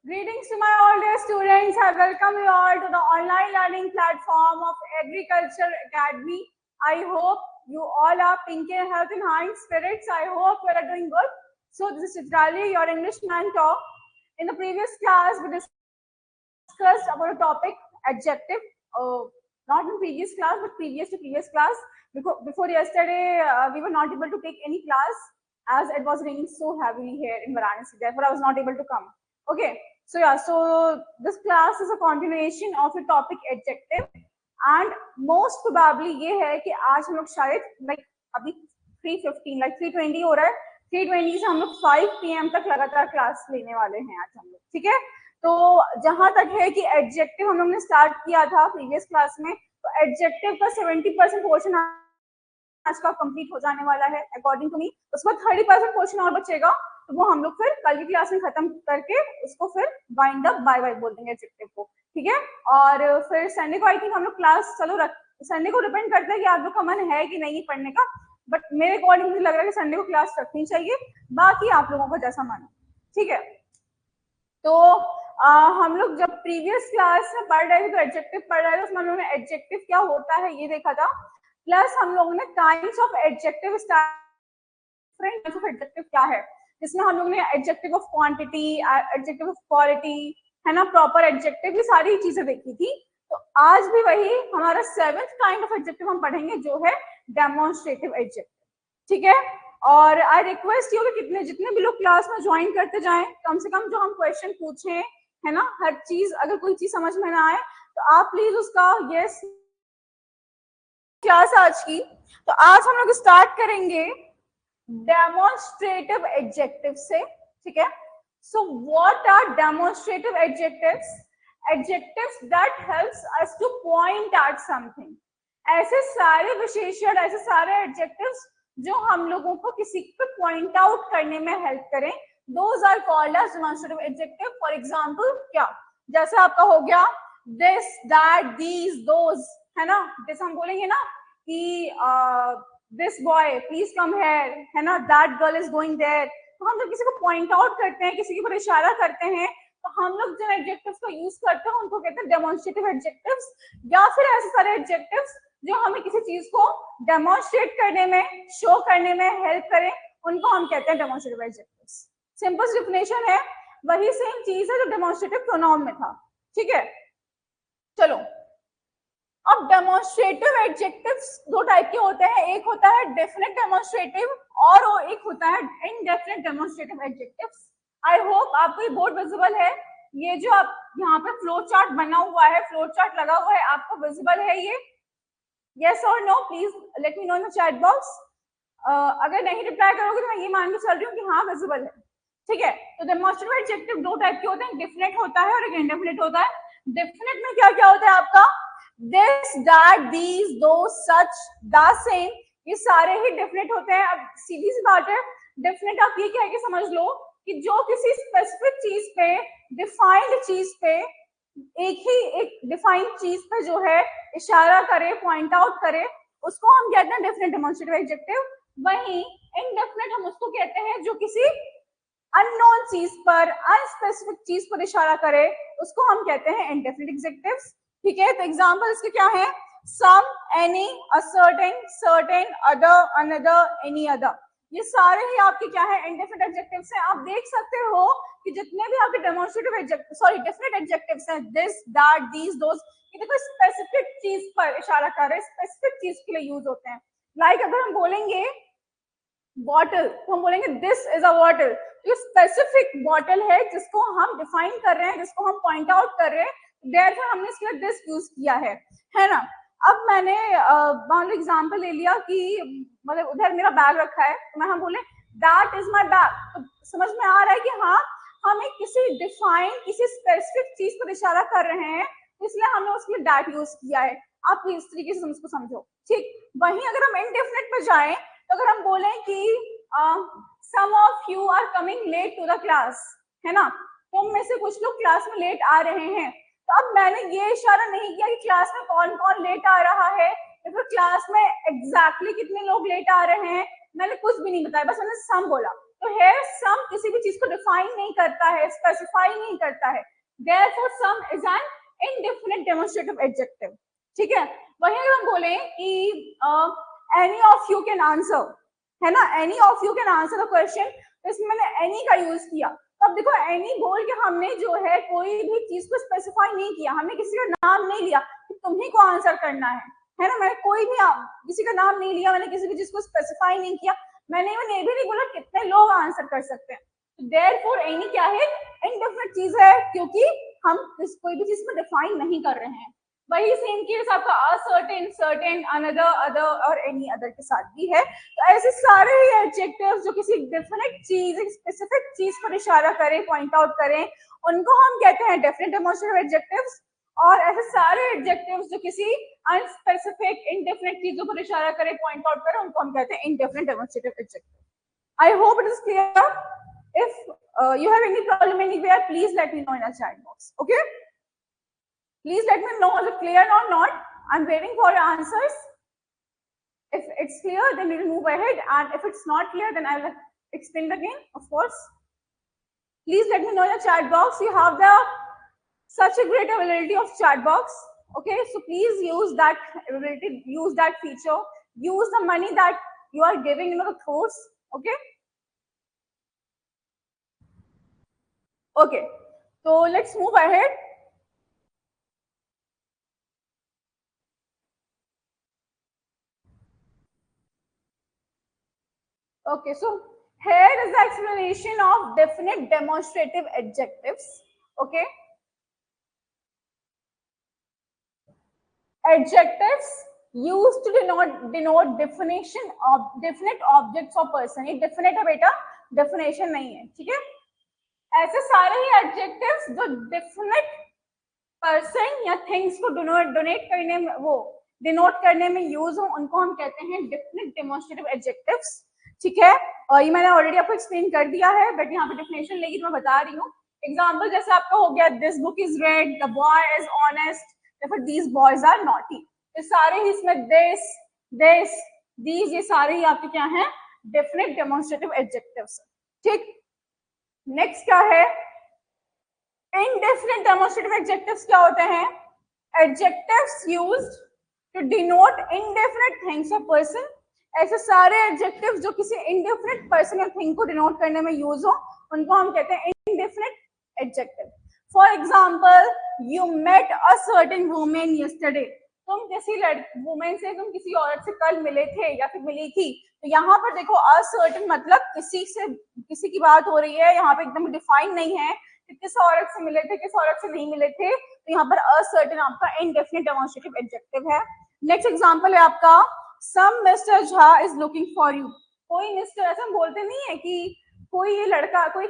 Greetings to my all dear students. I welcome you all to the online learning platform of Agriculture Academy. I hope you all are pink in health and high spirits. I hope you are doing good. So this is Chitrali, your English mentor. In the previous class, we discussed about a topic, adjective. Not in previous class, but previous to previous class. Before yesterday, we were not able to take any class as it was raining so heavily here in Varanasi. Therefore, I was not able to come. Okay. So yeah, so this class is a continuation of the topic adjective and most probably ये है कि आज हम लोग शायद like अभी 3:15 like 3:20 हो रहा है, 3:20 से हम लोग 5 PM तक लगातार क्लास लेने वाले हैं आज हम लोग, ठीक है। तो जहां तक है कि एडजेक्टिव हम लोग ने स्टार्ट किया था प्रीवियस क्लास में, तो एडजेक्टिव का 70% पोर्शन आज का कंप्लीट हो जाने वाला है अकॉर्डिंग टू मी। उसके बाद 30% पोर्शन और बचेगा, तो वो हम लोग फिर कल की क्लास में खत्म करके उसको फिर वाइंड अप बाय बाय बोल देंगे एडजेक्टिव को, ठीक है। और फिर संडे को आई थिंक हम लोग क्लास चलो संडे को डिपेंड करता है कि आप लोग का मन है कि नहीं पढ़ने का, बट मेरे अकॉर्डिंग मुझे लग रहा है कि संडे को क्लास रखनी चाहिए, बाकी आप लोगों का जैसा मन, ठीक है। तो हम लोग जब प्रीवियस क्लास में पढ़ रहे थे तो एडजेक्टिव पढ़ रहे थे, उसमें हम लोगों ने एडजेक्टिव क्या होता है ये देखा था, प्लस हम लोगों ने kinds of adjective different of adjective क्या है, जिसमें हम लोग ने adjective of quantity, adjective of quality, है ना, प्रॉपर एडजेक्टिव, ये सारी चीजें देखी थी। तो आज भी वही हमारा 7th काइंड ऑफ एडजेक्टिव हम पढ़ेंगे जो है डेमोन्स्ट्रेटिव एडजेक्टिव, ठीक है। और आई रिक्वेस्ट यू कि जितने भी लोग क्लास में ज्वाइन करते जाएं, कम से कम जो हम क्वेश्चन पूछे, है ना, हर चीज अगर कोई चीज समझ में ना आए तो आप प्लीज उसका यस क्लास आज की। तो आज हम लोग स्टार्ट करेंगे डेमोन्स्ट्रेटिव एडजेक्टिव से, ठीक है। So what are demonstrative adjectives? Adjectives that helps us to point out something. ऐसे सारे विशेषण, ऐसे सारे एडजेक्टिव्स जो हम लोगों को किसी पे पॉइंट आउट करने में हेल्प करें, those are called as demonstrative adjective. For example क्या, जैसे आपका हो गया दिस, दैट, दीज, दोज, है ना। जैसे हम बोलेंगे ना कि this boy please come here, है ना, that girl is going there, तो हम जब किसी को पॉइंट आउट करते हैं, किसी के ऊपर इशारा करते हैं, तो हम लोग जिन एडजेक्टिव्स का यूज करते हैं उनको कहते हैं डेमोन्स्ट्रेटिव एडजेक्टिव्स, या फिर ऐसे सारे एडजेक्टिव्स जो हमें किसी चीज को डेमोन्स्ट्रेट करने में, शो करने में हेल्प करें, उनको हम कहते हैं डेमोन्स्ट्रेटिव एडजेक्टिव्स। सिंपल डेफिनेशन है, वही सेम चीज है जो डेमोन्स्ट्रेटिव प्रोनाउन में था, ठीक है। चलो, अब डेमोन्स्ट्रेटिव एडजेक्टिव्स दो टाइप के होते हैं, एक होता है डेफिनेट डेमोन्स्ट्रेटिव और एक होता है indefinite demonstrative adjectives. I hope आपको ये बोर्ड विजिबल है, ये जो आप यहाँ पे फ्लो चार्ट बना हुआ है, फ्लो चार्ट लगा हुआ है, आपको विजिबल है ये? यस और no, please let me know in the chat box. अगर नहीं रिप्लाई करोगे तो मैं ये मान के चल रही हूँ कि हाँ विजिबल है, ठीक है। तो डेमोन्स्ट्रेटिव एडजेक्टिव दो टाइप के होते हैं, डेफिनेट होता है और एक इनडेफिनेट होता है। डेफिनेट में क्या क्या होता है आपका, this, that, these, those, such, the, same, ये सारे ही डेफिनेट होते हैं। अब सीधी सी बात है, डेफिनेट आप ये कह के समझ लो कि जो किसी स्पेसिफिक चीज पे, डिफाइंड चीज पे, एक डिफाइंड चीज पे जो है इशारा करे, पॉइंट आउट करे, उसको हम कहते हैं डेफिनेट डेमोन्स्ट्रेटिव एडजेक्टिव। वहीं इनडेफिनेट हम उसको कहते हैं जो किसी अननोन चीज पर, अनस्पेसिफिक चीज पर इशारा करे, उसको हम कहते हैं इनडेफिनेट एडजेक्टिव्स, ठीक है। तो एग्जांपल इसके क्या है, some, any, a certain, certain, other, another, any other, ये सारे ही आपके क्या है, इनडेफिनेट एडजेक्टिव्स हैं। आप देख सकते हो कि जितने भी आपके demonstrative adjective, sorry definite adjectives हैं, दिस, दैट, दीज, दोस, ये देखो स्पेसिफिक चीज पर इशारा कर रहे हैं, स्पेसिफिक चीज के लिए यूज होते हैं। लाइक अगर हम बोलेंगे बॉटल, तो हम बोलेंगे दिस इज अ बॉटल, ये स्पेसिफिक बॉटल है जिसको हम डिफाइन कर रहे हैं, जिसको हम पॉइंट आउट कर रहे हैं, देयरफॉर हमने इसके लिए दिस यूज किया है ना। अब मैंने मान लो एग्जांपल ले लिया कि मतलब उधर मेरा बैग रखा है, तो मैं हम बोले दैट इज माय बैग, तो समझ में आ रहा है कि हाँ हमें किसी डिफाइन, किसी स्पेसिफिक चीज पर इशारा कर रहे हैं, इसलिए हमने उसके लिए दैट यूज किया है। आप इस तरीके से उसको समझो, ठीक। वहीं अगर हम इनडेफिनेट में जाएं, तो अगर हम बोलें कि some of you are coming late to the class, है ना, तुम में से कुछ लोग क्लास में लेट आ रहे हैं, तो अब मैंने ये इशारा नहीं किया कि क्लास में कौन कौन लेट आ रहा है, या फिर क्लास में एग्जैक्टली कितने लोग लेट आ रहे हैं, मैंने कुछ भी नहीं बताया, बस मैंने सम बोला। तो है सम किसी भी चीज को डिफाइन नहीं करता है, स्पेसिफाई नहीं करता है, therefore some is an indefinite demonstrative adjective. ठीक है, वही अगर हम बोले कि any of you can answer, है ना, any of you can answer the question, तो इसमें मैंने एनी का यूज किया। तो अब देखो एनी बोल के हमने जो है कोई भी चीज को स्पेसिफाई नहीं किया, हमने किसी का नाम नहीं लिया कि तुम्ही को आंसर करना है ना, मैंने कोई भी किसी का नाम नहीं लिया, मैंने किसी भी चीज को स्पेसिफाई नहीं किया, मैंने ये भी नहीं बोला कितने लोग आंसर कर सकते हैं। देयरफॉर एनी क्या है, इनडेफिनिट चीज है, क्योंकि हम कोई भी चीज को डिफाइन नहीं कर रहे हैं। वही सेम केस आपका असर्टेन, सर्टेन, अनदर, अदर और एनी अदर के साथ भी है। तो ऐसे सारे ही एडजेक्टिव्स जो किसी डेफिनेट चीज, एक स्पेसिफिक चीज पर इशारा करें, पॉइंट आउट करें, उनको हम कहते हैं डेफिनेट डेमोन्स्ट्रेटिव एडजेक्टिव्स। और ऐसे सारे एडजेक्टिव्स जो किसी अनस्पेसिफिक इनडेफिनेट चीजों पर इशारा करें, पॉइंट आउट करें, उनको हम कहते हैं indefinite demonstrative adjective. I hope it is clear. If you have any problem anywhere, please let me know in the chat box. Okay? Please let me know is it clear or not. I'm waiting for your answers. If it's clear, then we'll move ahead, and if it's not clear, then I'll explain it again, of course. Please let me know in the chat box. You have such a great availability of chat box. Okay, so please use that ability, use that feature, use the money that you are giving in the course. Okay. Okay, so let's move ahead. Okay, so here is the explanation of definite demonstrative adjectives. Okay, adjectives used to denote definition of definite objects or person. ये definite है बेटा, definition नहीं है, ठीक है। ऐसे सारे ही adjectives जो definite person या things को denote करने में, वो denote करने में use हो, उनको हम कहते हैं definite demonstrative adjectives। ठीक है, और ये मैंने ऑलरेडी आपको एक्सप्लेन कर दिया है, बट यहाँ पे डेफिनेशन लेगी तो मैं बता रही हूँ। एग्जाम्पल जैसे आपका हो गया, this book is red, the boy is honest, फिर दीज बॉयज आर नॉटी। ये सारे ही इसमें दिस, दीज, ये सारे ही आपके क्या हैं, डेफिनेट डेमोन्स्ट्रेटिव एडजेक्टिव्स। ठीक, नेक्स्ट क्या है, इनडेफिनिट डेमोन्स्ट्रेटिव एडजेक्टिव्स क्या होते हैं, adjectives used to denote indefinite things और पर्सन। ऐसे सारे एडजेक्टिव्स जो किसी इनडेफिनिट पर्सन या थिंग को डिनोट करने में यूज हो, उनको हम कहते हैं indefinite adjective. For example, you met a certain woman yesterday, तुम किसी वुमेन से, तुम किसी औरत से कल मिले थे या फिर मिली थी। तो यहाँ पर देखो असर्टेन मतलब किसी की बात हो रही है, यहाँ पे एकदम डिफाइन नहीं है कि किस औरत से मिले थे, किस औरत से नहीं मिले थे, तो यहाँ पर असर्टेन आपका इनडेफिनिट डेमोन्स्ट्रेटिव एडजेक्टिव है। नेक्स्ट एग्जांपल है आपका, some mister Jha is looking for you. कोई मिस्टर, ऐसा हम बोलते नहीं है कि कोई एक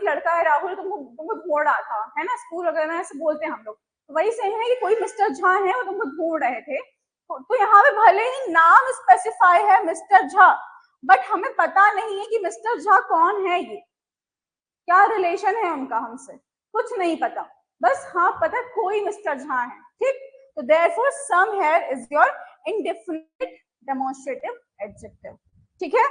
लड़का है राहुल, तुमको ढूंढ रहा था, है ना, स्कूल वगैरह में ऐसे बोलते हैं हम लोग। तो वही सेम है कि कोई मिस्टर झा है, वो तुमको ढूंढ रहे थे। तो यहाँ पे भले ही नाम स्पेसिफाई है मिस्टर झा, बट हमें पता नहीं है कि मिस्टर झा कौन है, ये क्या रिलेशन है उनका हमसे, कुछ नहीं पता, बस हाँ पता कोई मिस्टर झा है। ठीक, तो therefore some here is your indefinite demonstrative adjective. ठीक है,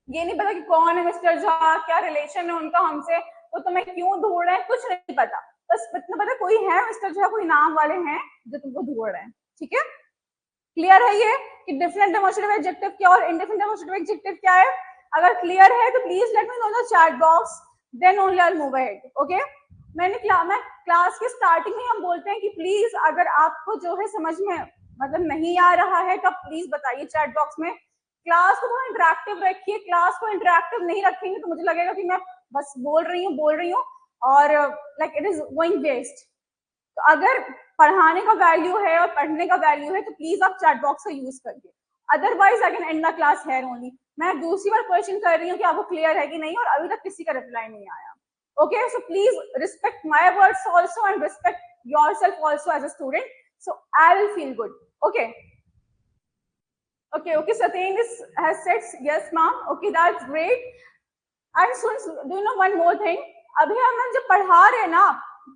ये नहीं पता कि कौन है मिस्टर झा, क्या रिलेशन है उनका हमसे, तो तुम्हें क्यों ढूंढ रहे हैं, कुछ नहीं पता, बस इतना पता कोई है मिस्टर झा, कोई नाम वाले हैं जो तुमको ढूंढ रहे हैं। ठीक है, क्लियर है ये कि डेफिनेट डेमोन्स्ट्रेटिव एडजेक्टिव क्या और इनडेफिनिट डेमोन्स्ट्रेटिव एडजेक्टिव क्या है। अगर क्लियर है तो please let me know in the chat box, then only I will move ahead. Okay, मैं क्लास के स्टार्टिंग में हम बोलते हैं कि प्लीज अगर आपको जो है समझ में मतलब नहीं आ रहा है तो प्लीज बताइए चैट बॉक्स में। क्लास को थोड़ा इंटरेक्टिव रखिए, क्लास को इंटरेक्टिव नहीं रखेंगे तो मुझे लगेगा कि मैं बस बोल रही हूँ और like it is going waste. तो अगर पढ़ाने का वैल्यू है और पढ़ने का वैल्यू है तो प्लीज आप चैट बॉक्स का यूज करिए, otherwise I can and the class here only. मैं दूसरी बार क्वेश्चन कर रही हूँ कि आपको क्लियर है कि नहीं, और अभी तक किसी का रिप्लाई नहीं आया। Okay, so please respect my words also and respect yourself also as a student, so I will feel good. Okay okay, Satyen has said yes ma'am, okay, that's great. And students, do you know one more thing, अभी हम जब पढ़ा रहे हैं ना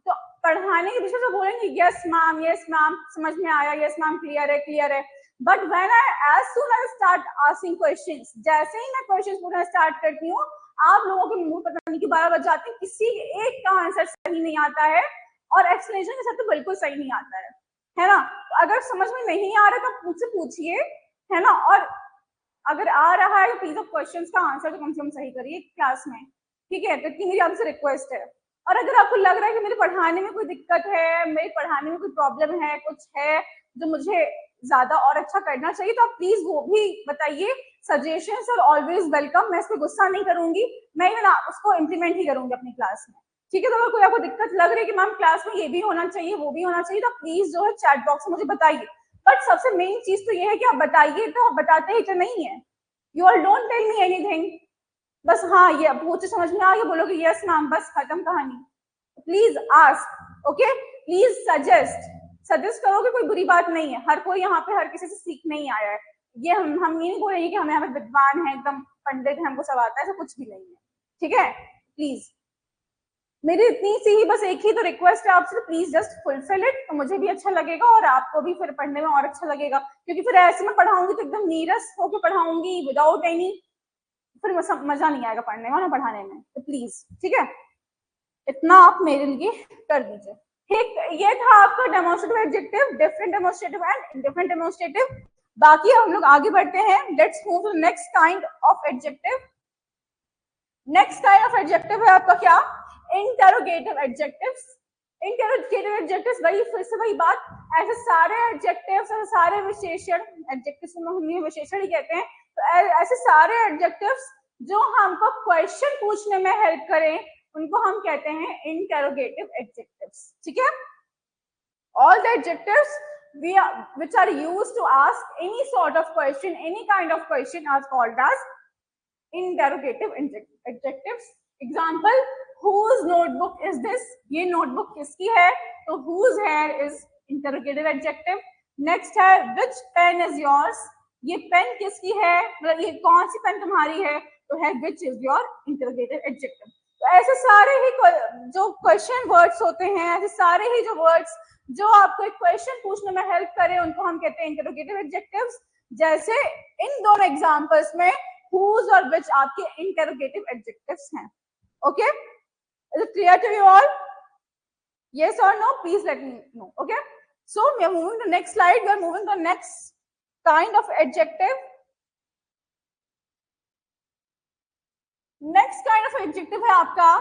तो पढ़ाने के पीछे तो बोलेंगे यस मैम समझ में आया, यस मैम क्लियर है, but when I as soon I start asking questions, जैसे ही मैं क्वेश्चंस पूछना स्टार्ट करती हूँ आप लोगों के मुंह पता नहीं कि 12 बज जाते हैं, किसी एक का आंसर सही नहीं आता है और एक्सप्लेनेशन के साथ तो बिल्कुल सही नहीं आता है ना। तो अगर समझ में नहीं आ रहा तो मुझसे पूछिए, है ना। और अगर आ रहा है तो प्लीज ऑफ क्वेश्चंस का आंसर तो कम से कम सही करिए क्लास में, ठीक है। तो इतनी मेरी आपसे रिक्वेस्ट है। और अगर आपको लग रहा है कि मेरे पढ़ाने में कोई दिक्कत है, मेरे पढ़ाने में कोई प्रॉब्लम है, कुछ है जो मुझे ज्यादा और अच्छा करना चाहिए, तो आप प्लीज वो भी बताइए। सजेशंस आर ऑलवेज वेलकम, मैं इस पर गुस्सा नहीं करूंगी, मैं ना उसको इम्प्लीमेंट ही करूंगी अपनी क्लास में, ठीक है। तो अगर कोई आपको दिक्कत लग रही है कि मैम क्लास में ये भी होना चाहिए वो भी होना चाहिए, तो प्लीज जो है चैट बॉक्स में मुझे बताइए। बट सबसे मेन चीज तो ये है कि आप बताइए, तो आप बताते ही तो नहीं है। You all don't tell me anything, बस हाँ ये पूछे समझ में आ गया बोलोगे यस मैम, बस खत्म कहानी। Please ask, okay, please suggest करोगे, कोई बुरी बात नहीं है। हर कोई यहाँ पे हर किसी से सीख नहीं आया है। ये हम ये नहीं बोलेंगे कि हमें हमें विद्वान है, एकदम पंडित है, हमको सब आता है, ऐसा कुछ भी नहीं है, ठीक है। प्लीज मेरी इतनी सी ही बस एक ही तो रिक्वेस्ट है आपसे, प्लीज जस्ट फुलफिल इट, तो मुझे भी अच्छा लगेगा और आपको भी फिर पढ़ने में और अच्छा लगेगा। क्योंकि फिर ऐसे में पढ़ाऊंगी तो एकदम नीरस होकर पढ़ाऊंगी विदाउट एनी, फिर मजा नहीं आएगा पढ़ने में ना पढ़ाने में। तो प्लीज, ठीक है, इतना आप मेरे लिए कर दीजिए। ठीक, ये था आपका demonstrative adjective, different demonstrative and indifferent demonstrative. बाकी हम लोग आगे बढ़ते हैं। Let's move to next kind of adjective. Next kind of adjective है आपका क्या, इंटरोगेटिव एडजेक्टिव्स। इंटरोगेटिव एडजेक्टिव्स, वही फिर से वही बात, ऐसे सारे एडजेक्टिव्स, ऐसे सारे विशेषण, एडजेक्टिव्स को हम विशेषण ही कहते हैं, तो ऐसे सारे एडजेक्टिव्स जो हमको क्वेश्चन पूछने में हेल्प करें उनको हम कहते हैं इंटरोगेटिव एडजेक्टिव्स, ठीक है। All the adjectives which are used to ask any sort of question, any kind of question, are called as interrogative adjectives. Example, whose notebook is this? ये notebook किसकी है? तो whose here is interrogative adjective. Next है which pen is yours? ये pen किसकी है, मतलब ये कौन सी पेन तुम्हारी है, तो है which is your interrogative adjective. तो ऐसे सारे ही जो क्वेश्चन वर्ड्स होते हैं, ऐसे सारे ही जो वर्ड्स जो आपको एक क्वेश्चन पूछने में हेल्प करे उनको हम कहते हैं इंटरोगेटिव एडजेक्टिव्स। जैसे इन दोनों एग्जांपल्स में whose और which आपके इंटरोगेटिव एडजेक्टिव्स हैं। Okay, is it clear to you all? Yes और no, please let me know. Okay, so we are moving to next slide, we are moving to next kind of adjective. Next kind of adjective है आपका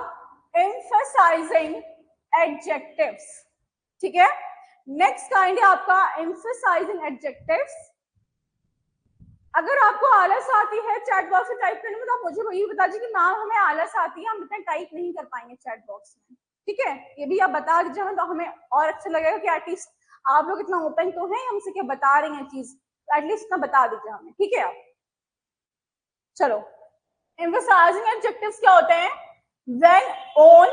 emphasizing adjectives, ठीक है। Next kind है आपका emphasizing adjectives। अगर आपको आलस आती है चैट बॉक्स में टाइप करने में, तो आप मुझे वही बता दीजिए कि मैम हमें आलस आती है, हम इतना टाइप नहीं कर पाएंगे चैट बॉक्स में, ठीक है। ये भी आप बता दीजिए हमें, तो हमें और अच्छा लगेगा कि एटलीस्ट आप लोग इतना ओपन तो हैं, हमसे क्या बता रही हैं चीज, तो एटलीस्ट इतना बता दीजिए हमें, ठीक है। आप चलो, emphasizing adjectives क्या होते हैं, when, on,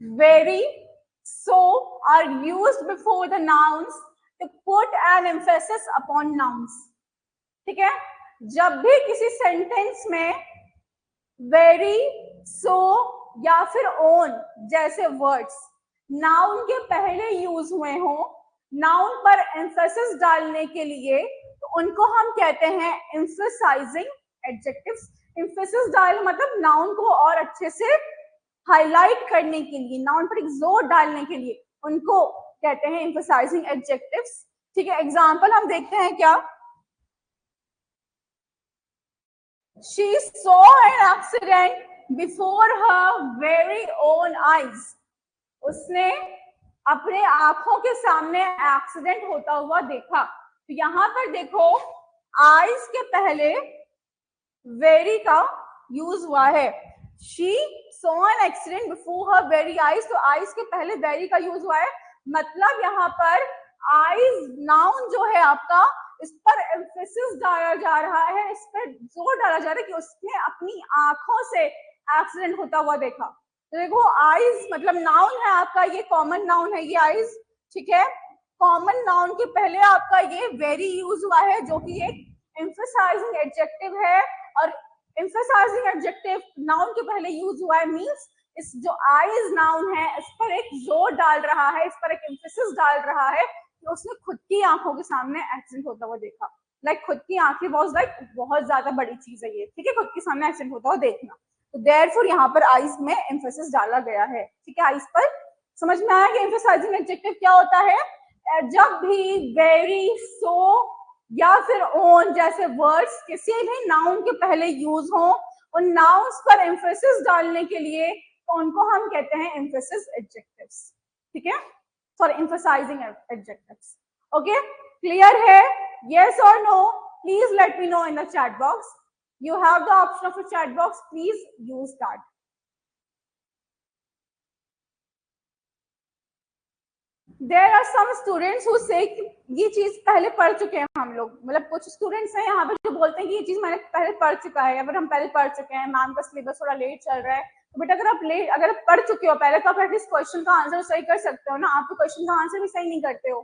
very, so are used before the nouns to put an emphasis upon nouns, ठीक है। जब भी किसी सेंटेंस में very, so या फिर on जैसे वर्ड्स नाउन के पहले यूज हुए हो, नाउन पर एम्फेसिस डालने के लिए, तो उनको हम कहते हैं emphasizing adjectives। एम्फेसिस डालना मतलब नाउन को और अच्छे से हाईलाइट करने के लिए, नाउन पर एक जोर डालने के लिए, उनको कहते हैं emphasizing adjectives, ठीक है। एग्जांपल हम देखते हैं क्या, she saw an accident before her very own eyes। उसने अपने आंखों के सामने एक्सीडेंट होता हुआ देखा। तो यहाँ पर देखो आईज के पहले वेरी का यूज हुआ है। She saw an accident before her very eyes, तो आईज के पहले वेरी का यूज हुआ है, मतलब यहाँ पर आईज नाउन जो है आपका, इस पर एम्फेसिस डाला जा रहा है, इस पर जोर डाला जा रहा है कि उसने अपनी आंखों से एक्सीडेंट होता हुआ देखा। तो देखो आईज मतलब नाउन है आपका, ये कॉमन नाउन है ये आईज, ठीक है। कॉमन नाउन के पहले आपका ये वेरी यूज हुआ है, जो कि एक एम्फसाइजिंग एडजेक्टिव है, और एम्फसाइजिंग एडजेक्टिव नाउन के पहले यूज हुआ है, मींस इस जो आईज नाउन है इस पर एक जोर डाल रहा है, इस पर एक एम्फेसिस डाल रहा है कि उसने खुद की आंखों के सामने एक्सीडेंट होता हुआ देखा। लाइक खुद की आंखें बहुत ज्यादा बड़ी चीज है ये, ठीक है, खुद के सामने एक्सीडेंट होता हुआ देखना। तो देयरफॉर यहाँ पर आइज में एम्फेसिस डाला गया है, ठीक है। आइज पर समझ में आया कि एम्फेसाइजिंग एडजेक्टिव क्या होता है? जब भी वेरी, सो या फिर ओन जैसे वर्ड्स किसी भी नाउन के पहले यूज हो, उन नाउन्स पर एम्फेसिस डालने के लिए तो उनको हम कहते हैं एम्फेसिस एडजेक्टिव्स, ठीक है, sorry emphasizing adjectives. Okay, clear है? yes or no, please let me know in the chat box. You have the option of a chat box, please use that. There are some students who say ये चीज पहले पढ़ चुके हैं हम लोग, मतलब कुछ स्टूडेंट्स हैं यहाँ पे जो बोलते हैं कि ये चीज मैंने पहले पढ़ चुका है, अगर हम पहले पढ़ चुके हैं, मैम का सिलेबस थोड़ा लेट चल रहा है, तो बेटा अगर आप पढ़ चुके हो पहले तो आप एटलीस्ट क्वेश्चन का आंसर सही कर सकते हो ना। आप तो क्वेश्चन का आंसर भी सही नहीं करते हो,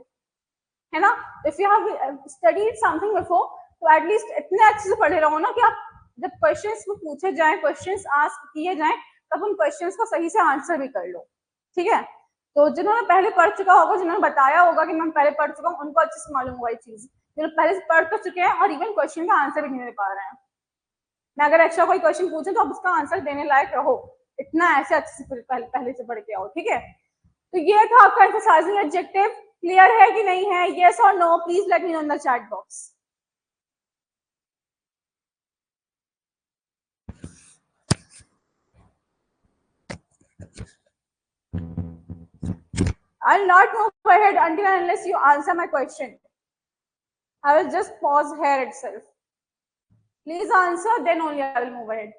है ना। If you have studied something before तो एटलीस्ट इतने अच्छे से पढ़े रहो ना कि आप जब क्वेश्चंस को पूछे जाए, क्वेश्चंस आस्क किए जाए, तब उन क्वेश्चंस का सही से आंसर भी कर लो, ठीक है। तो जिन्होंने पहले पढ़ चुका होगा, जिन्होंने बताया होगा कि मैं पहले पढ़ चुका हूँ, उनको अच्छे से मालूम होगा ये चीज। जो पहले से पढ़ तो चुके हैं और इवन क्वेश्चन का आंसर भी नहीं दे पा रहे हैं, मैं अगर एक्स्ट्रा कोई क्वेश्चन पूछे तो आप उसका आंसर देने लायक रहो, इतना ऐसे अच्छे से पहले से पढ़ के आओ, ठीक है। तो ये था आपका एम्फसाइजिंग एडजेक्टिव। क्लियर है कि नहीं है? yes or no, please let me know in the chat box. I'll not move ahead until and unless you answer my question. I will just pause here itself. Please answer, then only I will move ahead.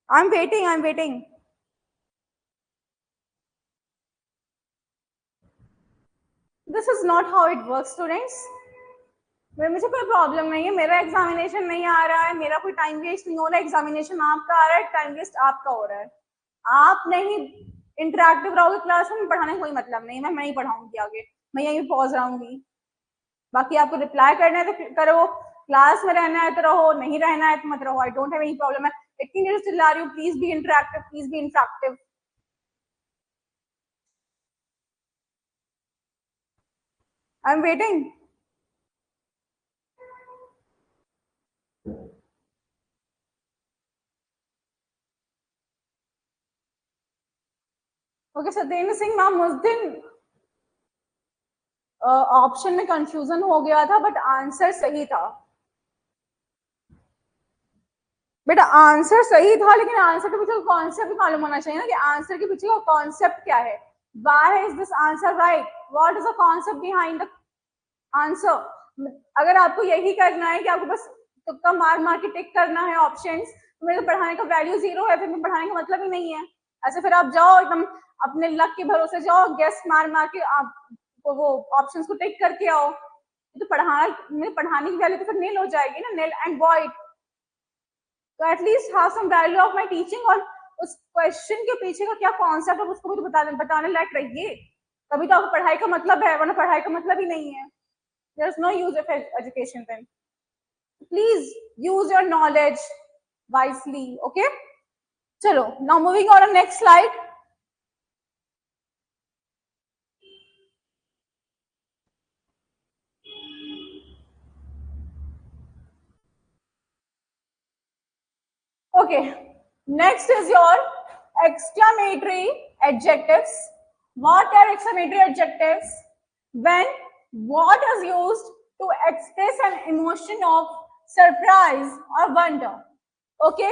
I'm waiting, I'm waiting. This is not how it works, students. मुझे कोई problem नहीं है, मेरा examination नहीं आ रहा है, मेरा कोई टाइम वेस्ट नहीं हो रहा है, एग्जामिनेशन आपका आ रहा है, टाइम वेस्ट आपका हो रहा है। आप नहीं इंटरेक्टिव रहोगे क्लास में, पढ़ाने का कोई मतलब नहीं, मैं नहीं पढ़ाऊंगी आगे, मैं यहीं पॉज रहूंगी। बाकी आपको रिप्लाई करना है तो करो, क्लास में रहना है तो रहो, नहीं रहना है तो मत रहो, I don't have any problem. मैं इतनी देर से चिल्ला रही हूँ, please be interactive, please be interactive. I am waiting. Okay Satyendra Singh ma'am, उस दिन ऑप्शन में कंफ्यूजन हो गया था, बट आंसर सही था बेटा, आंसर सही था, लेकिन आंसर के पीछे कॉन्सेप्ट भी मालूम होना चाहिए ना कि आंसर के पीछे का कॉन्सेप्ट क्या है। Why is this answer right? What is the concept behind the answer? अगर आपको यही करना है कि आपको बस तुक्का मार मार के टिक करना है ऑप्शंस, तो मेरे पढ़ाने का वैल्यू जीरो है, फिर पढ़ाने का मतलब ही नहीं है। ऐसे फिर आप जाओ एकदम अपने लक के भरोसे जाओ, गेस मार मार के आप वो ऑप्शंस को टिक करके आओ, तो पढ़ाने की वैल्यू तो फिर नील हो जाएगी ना, नील एंड वॉइड। तो at least have some value of my teaching, और उस क्वेश्चन के पीछे का क्या कॉन्सेप्ट है उसको भी तो बताने लायक रहिए, तभी तो आपको पढ़ाई का मतलब है, वरना पढ़ाई का मतलब ही नहीं है। There is no use of education then. Please use your knowledge wisely, okay. चलो now moving on next slide. Okay, next is your exclamatory adjectives. What are exclamatory adjectives? When what is used to express an emotion of surprise or wonder. Okay,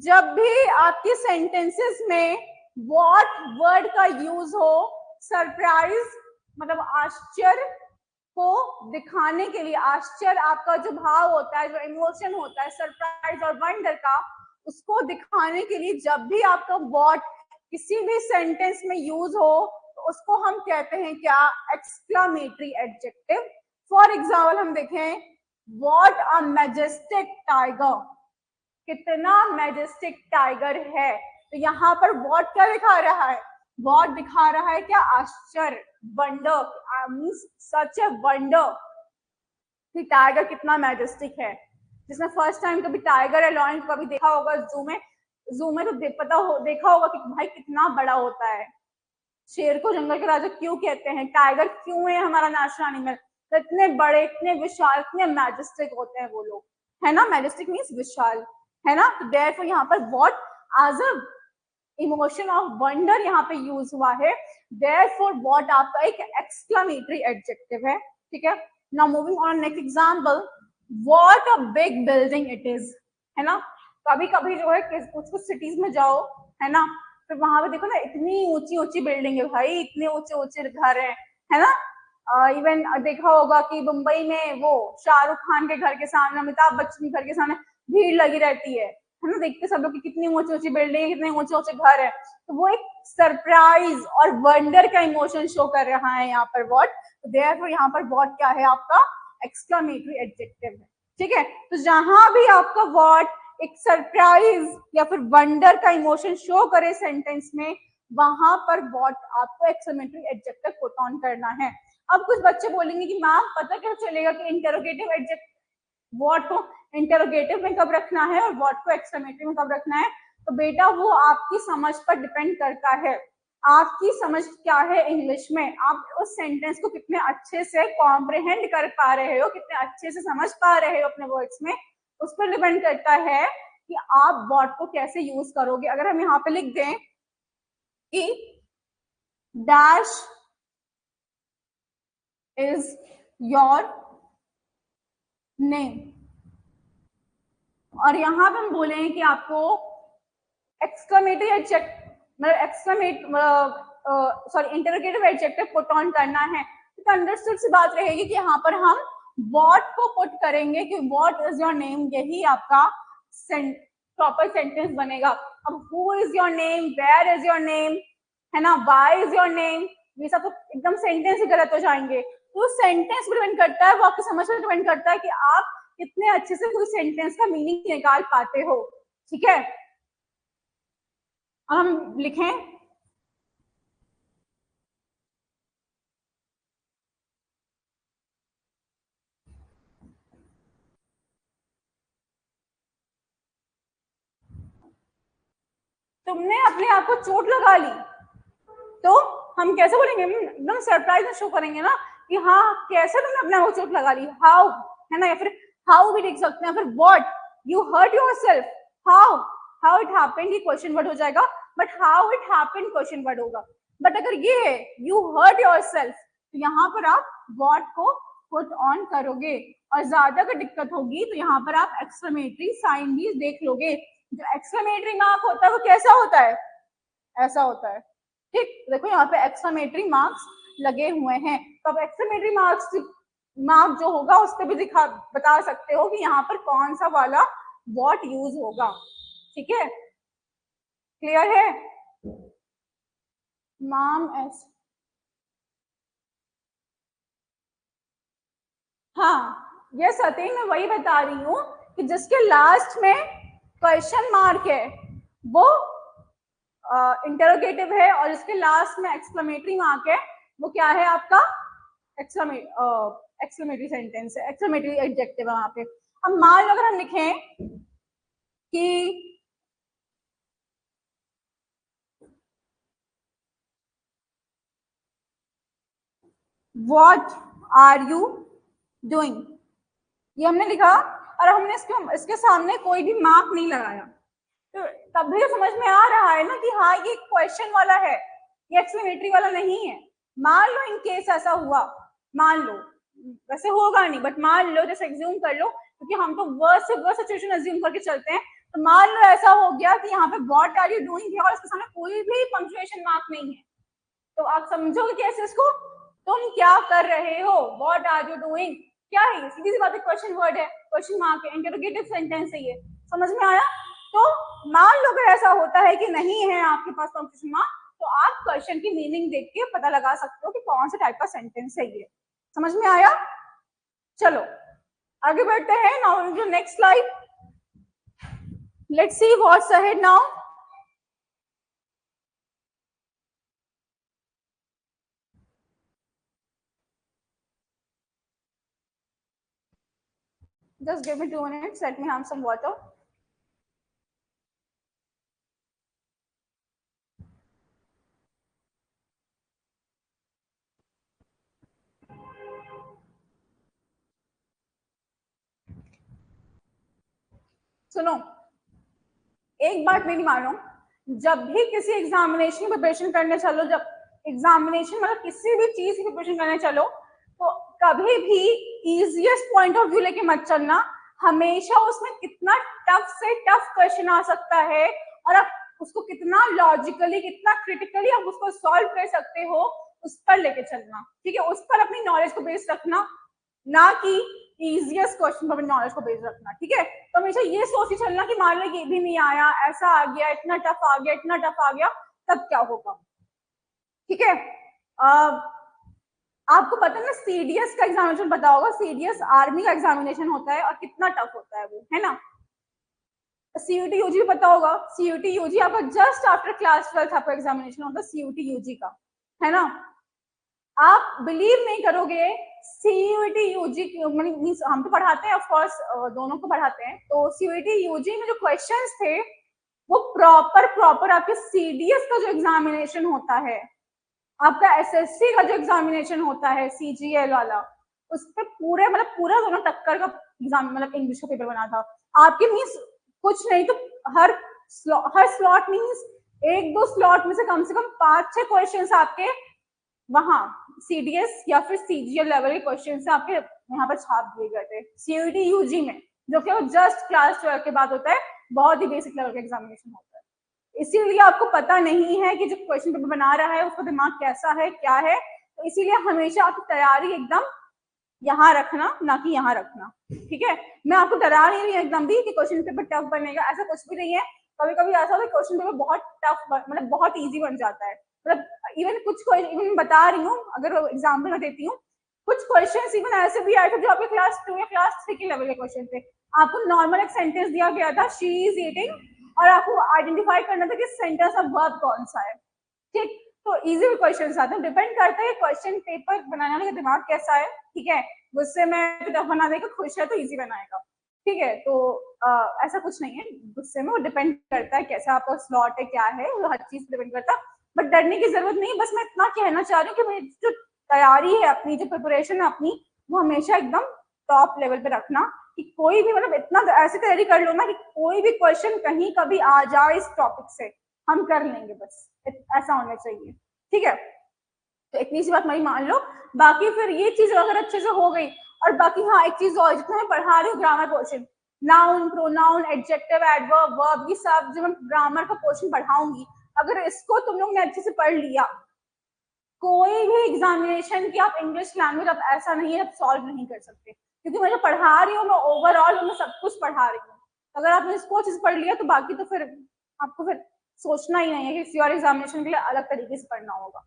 जब भी आपकी sentences में what word का use हो surprise मतलब आश्चर्य को दिखाने के लिए, आश्चर्य आपका जो भाव होता है, जो इमोशन होता है सरप्राइज और वंडर का, उसको दिखाने के लिए जब भी आपका व्हाट किसी भी सेंटेंस में यूज हो तो उसको हम कहते हैं क्या? Exclamatory adjective. फॉर एग्जाम्पल हम देखें, व्हाट अ मैजेस्टिक टाइगर, कितना मैजेस्टिक टाइगर है, तो यहाँ पर व्हाट क्या दिखा रहा है? व्हाट दिखा रहा है क्या? आश्चर्य, wonder, means such a wonder कि टाइगर कितना मैजेस्टिक है। जिसने फर्स्ट टाइम कभी टाइगर या लॉयन कभी देखा होगा जू में तो देखा होगा कि भाई कितना बड़ा होता है। शेर को जंगल के राजा क्यों कहते हैं? टाइगर क्यों है हमारा नेशनल एनिमल? तो इतने बड़े, इतने विशाल, इतने मैजेस्टिक होते हैं वो लोग। है ना, मैजेस्टिक मीन्स विशाल, है ना। तो देयरफॉर यहाँ पर what as a emotion of wonder यहाँ पे यूज हुआ है, देयरफॉर व्हाट आपका एक एक्सक्लेमेटरी एडजेक्टिव है, ठीक है। Now moving on next example, what a big building it is, है ना। कभी कभी जो है कुछ कुछ सिटीज में जाओ, है ना, फिर वहां पे देखो ना इतनी ऊंची ऊंची बिल्डिंग है भाई, इतने ऊंचे ऊंचे घर है ना। इवन देखा होगा कि मुंबई में वो शाहरुख खान के घर के सामने, अमिताभ बच्चन के घर के सामने भीड़ लगी रहती है ना, देखते सब लोग कि कितनी ऊंची ऊंची बिल्डिंग, कितने ऊंचे ऊंचे घर है। तो वो एक सरप्राइज और वंडर का इमोशन शो कर रहा है यहाँ पर व्हाट, तो देयरफॉर यहाँ पर व्हाट क्या है आपका एक्सक्लेमेटरी एडजेक्टिव है, ठीक है। तो जहां भी आपका व्हाट एक सरप्राइज या फिर वंडर का इमोशन शो करे सेंटेंस में, वहां पर व्हाट आपको एक्सक्लेमेटरी एडजेक्टिव पुट ऑन करना है। अब कुछ बच्चे बोलेंगे कि मैम पता कैसे चलेगा कि इंटरोगेटिव एडजेक्टिव व्हाट को इंटरोगेटिव में कब रखना है और व्हाट को एक्सक्लेमेटरी में कब रखना है। तो बेटा वो आपकी समझ पर डिपेंड करता है, आपकी समझ क्या है इंग्लिश में, आप उस सेंटेंस को कितने अच्छे से कॉम्प्रिहेंड कर पा रहे हो, कितने अच्छे से समझ पा रहे हो अपने वर्ड्स में, उस पर डिपेंड करता है कि आप व्हाट को कैसे यूज करोगे। अगर हम यहाँ पे लिख दें कि डैश इज योर नेम, और यहां पे हम बोले हैं कि आपको एक्सक्लेमेटरी एडजेक्टिव मतलब exclamate sorry interrogative adjective put on करना है, तो अंडरस्टूड सी बात रहेगी कि यहाँ पर हम व्हाट को पुट करेंगे कि व्हाट इज योर नेम, यही आपका प्रॉपर सेंटेंस बनेगा। अब who is your name, where is your name, है ना, व्हाई इज योर नेम, ये सब तो एकदम सेंटेंस ही गलत हो जाएंगे। तो सेंटेंस पर डिपेंड करता है, वो आपकी समझ पर डिपेंड करता है कि आप कितने अच्छे से कोई सेंटेंस का मीनिंग निकाल पाते हो, ठीक है। हम लिखें तुमने अपने आप को चोट लगा ली, तो हम कैसे बोलेंगे, एकदम सरप्राइज में शो करेंगे ना कि हाँ कैसे तुमने अपने आप को चोट लगा ली, हाउ, है ना, या फिर हाउ भी लिख सकते हैं, फिर what you hurt yourself, how, how it happened ये क्वेश्चन वर्ड हो जाएगा, but how it happened question word होगा। बट अगर ये है यू हर्ट योरसेल्फ, तो यहाँ पर आप व्हाट को पुट ऑन करोगे, और ज्यादा अगर दिक्कत होगी तो यहाँ पर आप एक्सक्लेमेटरी साइन भी देख लोगे। जो एक्सक्लेमेटरी मार्क होता है वो कैसा होता है, ऐसा होता है, ठीक। देखो यहाँ पे एक्सक्लेमेटरी मार्क्स लगे हुए हैं, तो अब एक्सक्लेमेटरी मार्क जो होगा उस पर भी बता सकते हो कि यहाँ पर कौन सा वाला व्हाट यूज होगा, ठीक है, क्लियर है मैम। हाँ ये सतीन मैं वही बता रही हूँ कि जिसके लास्ट में क्वेश्चन मार्क है वो इंटरोगेटिव है, और जिसके लास्ट में एक्सक्लेमेटरी मार्क है वो क्या है आपका एक्सक्लेमेटरी सेंटेंस है, एक्सक्लेमेटरी एडजेक्टिव है वहां पे। अब मान लो अगर हम लिखें कि व्हाट आर यू डूइंग, ये हमने लिखा और हमने इसके सामने कोई भी मार्क नहीं लगाया, तो तब भी समझ में आ रहा है ना कि हाँ ये क्वेश्चन वाला है, ये एक्सक्लेमेटरी वाला नहीं है। मान लो इन केस ऐसा हुआ, मान लो, वैसे होगा नहीं बट मान लो, जैसे एज्यूम कर लो, क्योंकि हम तो वर्स्ट से वर्स्ट सिचुएशन एज्यूम करके चलते हैं, तो मान लो ऐसा हो गया कि यहाँ पे व्हाट आर यू डूइंग है और इसके सामने कोई भी पंक्चुएशन मार्क नहीं है, तो आप समझोगे कैसे इसको, तुम क्या कर रहे हो, व्हाट आर यू डूइंग, क्या है, सीधी सी बात है, क्वेश्चन वर्ड है, क्वेश्चन मार्क है, इंटरोगेटिव सेंटेंस है, ये समझ में आया। तो मान लो अगर ऐसा होता है कि नहीं है आपके पास पंक्चुएशन मार्क, तो आप क्वेश्चन की मीनिंग देख के पता लगा सकते हो कि कौन सा टाइप का सेंटेंस है ये, समझ में आया। चलो आगे बढ़ते हैं, now next slide, let's see what's ahead now. Just give me 2 minutes, let me have some water. सुनो, एक बात मेरी मानो, जब भी किसी एग्जामिनेशन की प्रिपरेशन करने चलो, जब एग्जामिनेशन मतलब किसी भी चीज की प्रिपरेशन करने चलो, तो कभी भी इजीएस्ट पॉइंट ऑफ व्यू लेके मत चलना। हमेशा उसमें कितना टफ से टफ क्वेश्चन आ सकता है और आप उसको कितना लॉजिकली, कितना क्रिटिकली आप उसको सॉल्व कर सकते हो, उस पर लेके चलना। ठीक है, उस पर अपनी नॉलेज को बेस रखना, ना कि इजीएस्ट क्वेश्चन पर अपनी नॉलेज को बेस रखना। ठीक है, तो हमेशा ये सोच के चलना कि मान लो ये भी नहीं आया, ऐसा आ गया, इतना टफ आ गया, इतना टफ आ गया, तब क्या होगा। ठीक है, आपको पता है ना सीडीएस का एग्जामिनेशन पता होगा, सीडीएस आर्मी का एग्जामिनेशन होता है और कितना टफ होता है वो, है ना। सीयूटी यूजी पता होगा, सीयूटी यूजी आपका जस्ट आफ्टर क्लास 12 आपका एग्जामिनेशन होता है सीयूटी यूजी का, है ना। आप बिलीव नहीं करोगे, सीयूटी यूजी मींस हम तो पढ़ाते हैं, ऑफ कोर्स दोनों को पढ़ाते हैं, तो सीयूटी यूजी में जो क्वेश्चंस थे वो प्रॉपर आपके सीडीएस का जो एग्जामिनेशन होता है, आपका एसएससी का जो एग्जामिनेशन होता है सीजीएल वाला, उस पर पूरा दोनों टक्कर का एग्जाम, मतलब इंग्लिश का पेपर बना था आपके। मींस कुछ नहीं तो हर स्लॉट मींस एक दो स्लॉट में से कम 5-6 क्वेश्चंस आपके वहां सीडीएस या फिर सीजीएल लेवल के क्वेश्चन से आपके यहाँ पर छाप दिए गए थे सीयूटी यूजी में, जो कि जस्ट क्लास 12 के बाद होता है, बहुत ही बेसिक लेवल का एग्जामिनेशन होता है। इसीलिए आपको पता नहीं है कि जो क्वेश्चन पेपर बना रहा है उसका दिमाग कैसा है, क्या है, तो इसीलिए हमेशा आपकी तैयारी एकदम यहाँ रखना, ना कि यहाँ रखना। ठीक है, मैं आपको डरा नहीं रही एकदम भी कि क्वेश्चन पेपर टफ बनेगा, ऐसा कुछ भी नहीं है। कभी कभी ऐसा होता है क्वेश्चन पेपर बहुत टफ, मतलब बहुत ईजी बन जाता है, मतलब इवन बता रही हूँ, अगर एग्जाम्पल मैं देती हूँ, कुछ क्वेश्चन इवन ऐसे भी आए थे जो आपके क्लास 2 या क्लास 3 के लेवल के क्वेश्चन थे। आपको नॉर्मल एक सेंटेंस दिया गया था, शी इज ईटिंग, और आपको आइडेंटिफाई करना था कि सेंटेंस का वर्ब कौन सा है। ठीक, तो इजी भी क्वेश्चन आते हैं, डिपेंड करता है क्वेश्चन पेपर बनाने वाले का दिमाग कैसा है। ठीक है, गुस्से में टफ बना देगा, खुश है तो इजी बनाएगा। ठीक है, तो ऐसा कुछ नहीं है गुस्से में, वो डिपेंड करता है कैसा आपका स्लॉट है, क्या है, वो हर चीज डिपेंड करता है। बट डरने की जरूरत नहीं है, बस मैं इतना कहना चाह रही हूँ कि मेरी जो तैयारी है अपनी, जो प्रिपरेशन है अपनी, वो हमेशा एकदम टॉप लेवल पे रखना, कि कोई भी मतलब इतना ऐसी तैयारी कर लो ना कि कोई भी क्वेश्चन कहीं कभी आ जाए इस टॉपिक से, हम कर लेंगे, बस ऐसा होना चाहिए। ठीक है, तो इतनी सी बात मेरी मान लो। बाकी फिर ये चीज अगर अच्छे से हो गई, और बाकी हाँ एक चीज और, जितना मैं पढ़ा रही हूँ grammar portion, noun, pronoun, adjective, adverb, verb, ये सब जो मैं ग्रामर का पोर्शन पढ़ाऊंगी, अगर इसको तुम लोग ने अच्छे से पढ़ लिया, कोई भी एग्जामिनेशन की आप इंग्लिश लैंग्वेज आप ऐसा नहीं है आप सॉल्व नहीं कर सकते, क्योंकि मैं जो पढ़ा रही हूँ मैं ओवरऑल मैं सब कुछ पढ़ा रही हूँ। अगर आपने इसको अच्छे से पढ़ लिया तो बाकी तो फिर आपको फिर सोचना ही नहीं है कि किसी और एग्जामिनेशन के लिए अलग तरीके से पढ़ना होगा।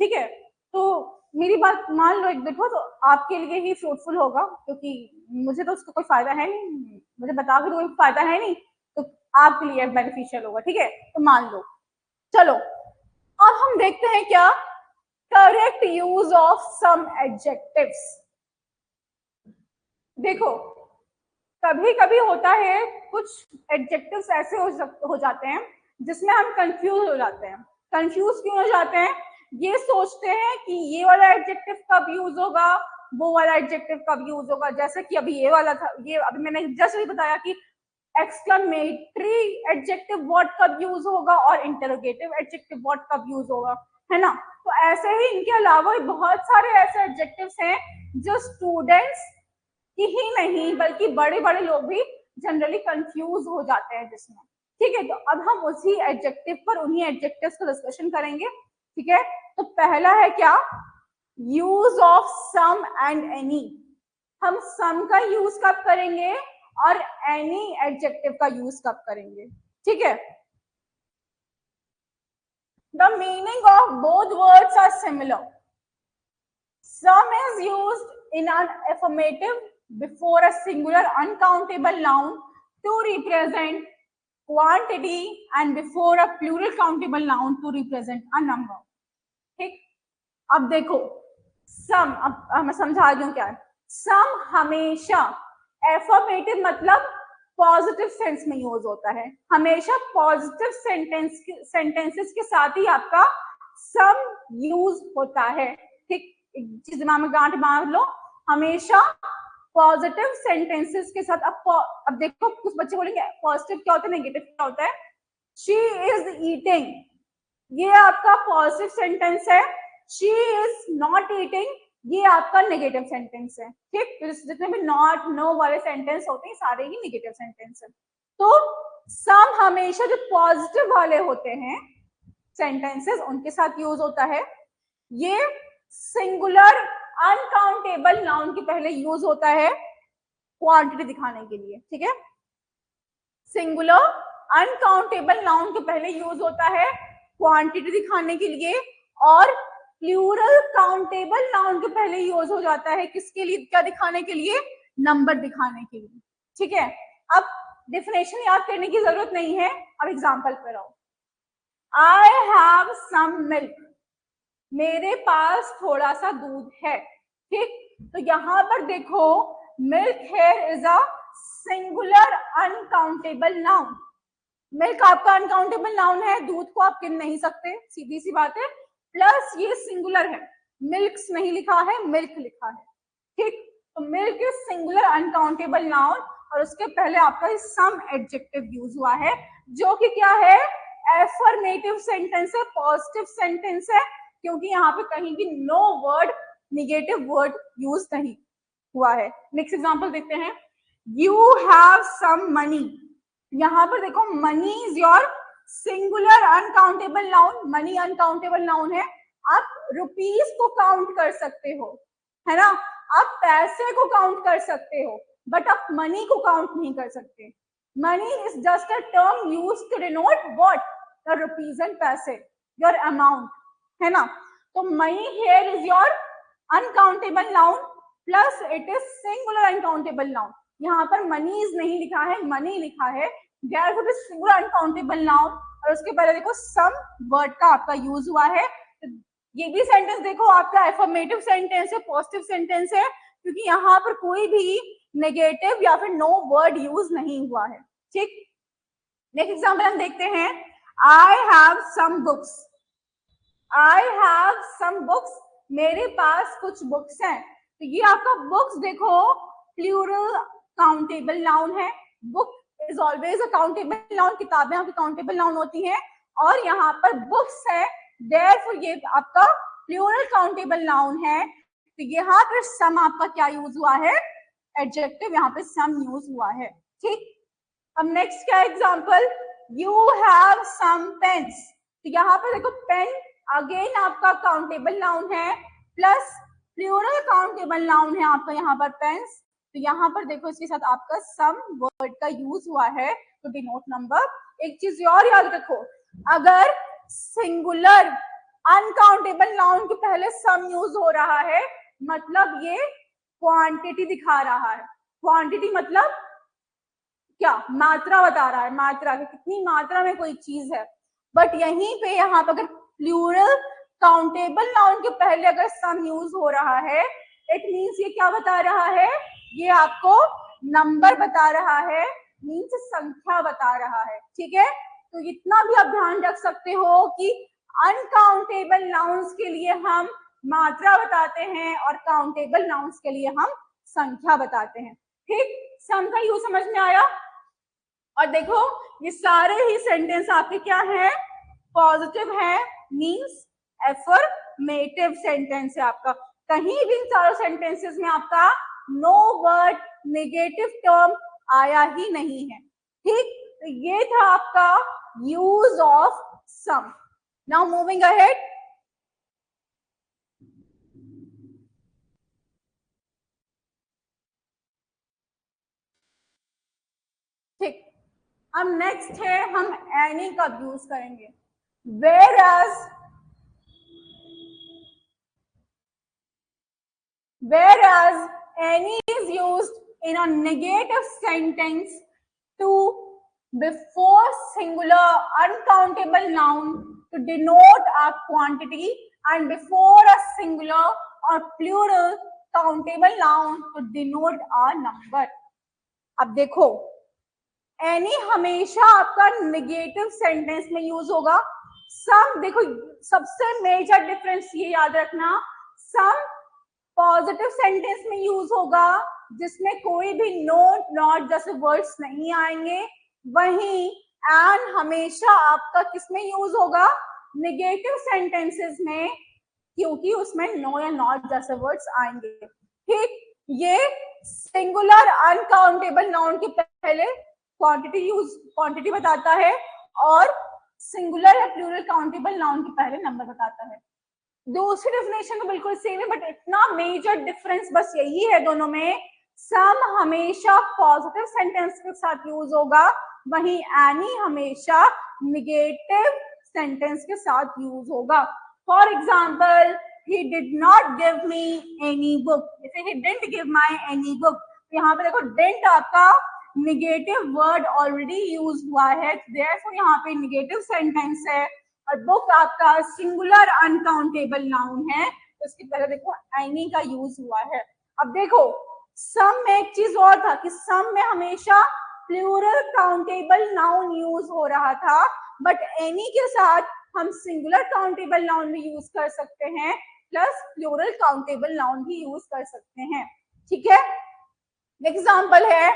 ठीक है, तो मेरी बात मान लो एक देखो, तो आपके लिए ही फ्रूटफुल होगा, क्योंकि मुझे तो उसका कोई फायदा है नहीं, मुझे बता के कोई फायदा है नहीं, तो आपके लिए बेनिफिशियल होगा। ठीक है, तो मान लो। चलो अब हम देखते हैं क्या, correct use of some adjectives. देखो कभी कभी होता है कुछ एडजेक्टिव्स ऐसे हो जाते हैं जिसमें हम कंफ्यूज हो जाते हैं। कंफ्यूज क्यों हो जाते हैं, ये सोचते हैं कि ये वाला एडजेक्टिव कब यूज होगा, वो वाला एडजेक्टिव कब यूज होगा। जैसे कि अभी ये वाला था, ये अभी मैंने जस्ट भी बताया कि एक्सक्लेमेटरी एडजेक्टिव वर्ड कब यूज होगा और इंटरोगेटिव एडजेक्टिव वर्ड कब यूज होगा, है ना। तो ऐसे ही इनके अलावा बहुत सारे ऐसे एडजेक्टिव्स हैं जो स्टूडेंट्स की ही नहीं बल्कि बड़े बड़े लोग भी जनरली कंफ्यूज हो जाते हैं जिसमें। ठीक है, तो अब हम उसी एडजेक्टिव पर, उन्हीं एडजेक्टिव्स का डिस्कशन करेंगे। ठीक है, तो पहला है क्या, use of some and any. हम सम का यूज कब करेंगे और एनी एडजेक्टिव का यूज कब करेंगे। ठीक है, the meaning of both words are similar. Some is used in an affirmative before a singular uncountable noun to represent quantity and before a plural countable noun to represent a number. ठीक, अब देखो सम, अब मैं समझा दूं क्या है। सम हमेशा एफर्मेटिव मतलब पॉजिटिव सेंस में यूज होता है, हमेशा पॉजिटिव सेंटेंसेस के साथ ही आपका सम यूज होता है। ठीक, एक चीज दिमाग में गांठ बांध लो, हमेशा पॉजिटिव सेंटेंसेस के साथ अब देखो कुछ बच्चे बोलेंगे पॉजिटिव क्या होता है, नेगेटिव क्या होता है। शी इज ईटिंग, ये आपका पॉजिटिव सेंटेंस है। शी इज नॉट ईटिंग, ये आपका नेगेटिव सेंटेंस है। ठीक, जितने भी नॉट नो वाले सेंटेंस होते हैं सारे ही नेगेटिव सेंटेंस है। तो सम हमेशा जो पॉजिटिव वाले होते हैं सेंटेंसेस उनके साथ यूज होता है। ये सिंगुलर अनकाउंटेबल नाउन के पहले यूज होता है क्वांटिटी दिखाने के लिए। ठीक है, सिंगुलर अनकाउंटेबल नाउन के पहले यूज होता है क्वांटिटी दिखाने के लिए, और प्लूरल काउंटेबल नाउन के पहले यूज हो जाता है किसके लिए, क्या दिखाने के लिए, नंबर दिखाने के लिए। ठीक है, अब डेफिनेशन याद करने की जरूरत नहीं है, अब एग्जांपल पर आओ। आई हैव सम मिल्क, मेरे पास थोड़ा सा दूध है। ठीक, तो यहां पर देखो milk here is a singular uncountable noun. Milk आपका अनकाउंटेबल नाउन है, दूध को आप गिन नहीं सकते, सीधी सी बात है। प्लस ये सिंगुलर है, मिल्क्स नहीं लिखा है, मिल्क लिखा है। ठीक, तो milk is singular uncountable noun, और उसके पहले आपका सम एडजेक्टिव यूज हुआ है, जो कि क्या है, एफर्मेटिव सेंटेंस है, पॉजिटिव सेंटेंस है, क्योंकि यहाँ पे कहीं भी no word negative word use नहीं हुआ है। नेक्स्ट एग्जांपल देखते हैं। यू हैव सम मनी, यहाँ पर देखो money is your singular uncountable noun, money uncountable noun है। आप रुपीस को काउंट कर सकते हो, है ना, आप पैसे को काउंट कर सकते हो, बट आप मनी को काउंट नहीं कर सकते। Money is just a term use to denote what, the rupees and पैसे, योर अमाउंट, है ना। तो money here is your uncountable noun plus it is singular uncountable noun. यहाँ पर मनीज नहीं लिखा है, मनी लिखा है, therefore it is singular uncountable noun, और उसके पहले देखो सम वर्ड का आपका यूज हुआ है। ये भी सेंटेंस देखो आपका एफर्मेटिव सेंटेंस है, पॉजिटिव सेंटेंस है, क्योंकि यहाँ पर कोई भी नेगेटिव या फिर नो वर्ड यूज नहीं हुआ है। ठीक, नेक्स्ट एग्जांपल हम देखते हैं। I have some books, I have some books, मेरे पास कुछ बुक्स हैं। तो ये आपका बुक्स देखो प्लूरल काउंटेबल नाउन है, book is always a countable noun, किताबें आपकी काउंटेबल नाउन होती हैं, और यहाँ पर बुक्स है, देयरफॉर ये आपका प्लूरल काउंटेबल नाउन है। तो यहाँ पर सम आपका क्या यूज हुआ है, एडजेक्टिव, यहाँ पे सम यूज हुआ है। ठीक, अब नेक्स्ट क्या example, you have some pens, तो यहाँ पर देखो पेन अगेन आपका काउंटेबल नाउन है, प्लस प्लूरल काउंटेबल नाउन है आपका यहाँ पर पेन्स। तो यहाँ पर देखो इसके साथ आपका सम वर्ड का यूज हुआ है टू डिनोट नंबर। एक चीज और याद रखो, अगर सिंगुलर अनकाउंटेबल नाउन के पहले सम यूज हो रहा है, मतलब ये क्वांटिटी दिखा रहा है। क्वांटिटी मतलब क्या, मात्रा बता रहा है, मात्रा कितनी मात्रा में कोई चीज है। बट यहीं पे यहाँ पर अगर प्लूरल काउंटेबल नाउन के पहले अगर सम यूज हो रहा है, इट मीन्स ये क्या बता रहा है, ये आपको नंबर बता रहा है, मीन्स संख्या बता रहा है। ठीक है, तो इतना भी आप ध्यान रख सकते हो कि अनकाउंटेबल नाउन्स के लिए हम मात्रा बताते हैं और काउंटेबल नाउन्स के लिए हम संख्या बताते हैं। ठीक, सम का यूज समझ में आया। और देखो ये सारे ही सेंटेंस आपके क्या है, पॉजिटिव है, मीन्स एफर्मेटिव सेंटेंस है आपका। कहीं भी इन चारों सेंटेंसेस में आपका नो वर्ड नेगेटिव टर्म आया ही नहीं है। ठीक, तो ये था आपका use of some. Now moving ahead, ठीक, अब नेक्स्ट है हम एनी का यूज करेंगे। whereas any is used in a negative sentence to before singular uncountable noun to denote a quantity and before a singular or plural countable noun to denote a number। अब देखो any हमेशा आपका negative sentence में use होगा। सम देखो सबसे major difference ये याद रखना, सम पॉजिटिव सेंटेंस में यूज होगा, जिसमें कोई भी नो नॉट जैसे वर्ड्स नहीं आएंगे, वहीं एंड हमेशा आपका किसमें यूज होगा, नेगेटिव सेंटेंसेस में, क्योंकि उसमें नो या नॉट जैसे वर्ड्स आएंगे। ठीक, ये सिंगुलर अनकाउंटेबल नाउन के पहले क्वांटिटी बताता है और सिंगुलर या प्लूरल काउंटेबल नाउन के पहले नंबर बताता है। दूसरी डेफिनेशन तो बिल्कुल सेम है, बट इतना मेजर डिफरेंस बस यही है दोनों में, सम हमेशा पॉजिटिव सेंटेंस के साथ यूज होगा, वहीं एनी हमेशा निगेटिव सेंटेंस के साथ यूज होगा। For example, he did not give me any book, जैसे he didn't give my any book, यहाँ पे देखो didn't आपका निगेटिव वर्ड ऑलरेडी यूज हुआ है, therefore यहाँ पे निगेटिव सेंटेंस है, और बुक आपका सिंगुलर अनकाउंटेबल नाउन है, तो इसके पहले देखो एनी का यूज हुआ है। अब देखो सम में एक चीज और था कि सम में हमेशा प्लूरल काउंटेबल नाउन यूज हो रहा था, बट एनी के साथ हम सिंगुलर काउंटेबल नाउन भी यूज कर सकते हैं, प्लस प्लूरल काउंटेबल नाउन भी यूज कर सकते हैं। ठीक है, एग्जाम्पल है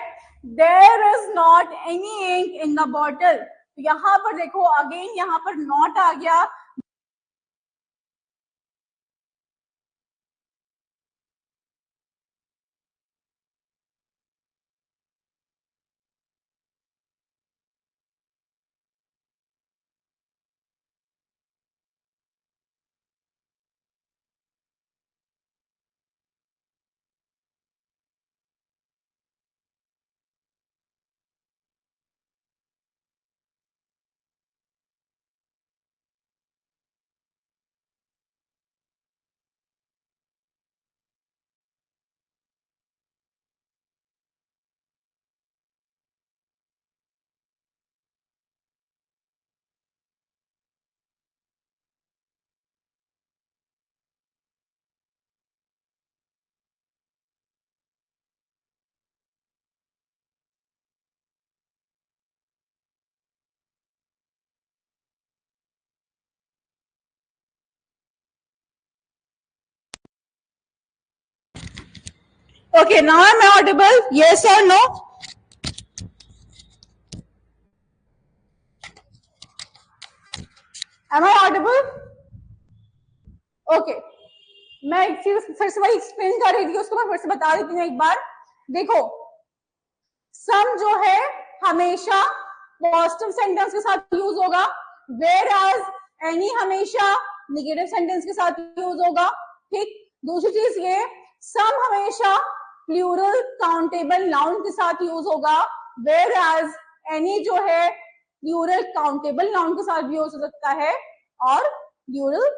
there is not any ink in the bottle, तो यहाँ पर देखो अगेन यहाँ पर नॉट आ गया, okay, now am I audible? Yes or no? Am I audible? Okay, मैं एक चीज फिर से वही एक्सप्लेन कर रही थी, उसको मैं फिर से बता देती हूँ एक बार। देखो सम जो है हमेशा पॉजिटिव सेंटेंस के साथ यूज होगा, वेयर एज एनी हमेशा निगेटिव सेंटेंस के साथ यूज होगा। ठीक, दूसरी चीज ये सम हमेशा प्लूरल काउंटेबल नाउन के साथ यूज होगा, वेयर एज एनी जो है प्लूरल काउंटेबल नाउन के साथ भी यूज हो सकता है और प्लूरल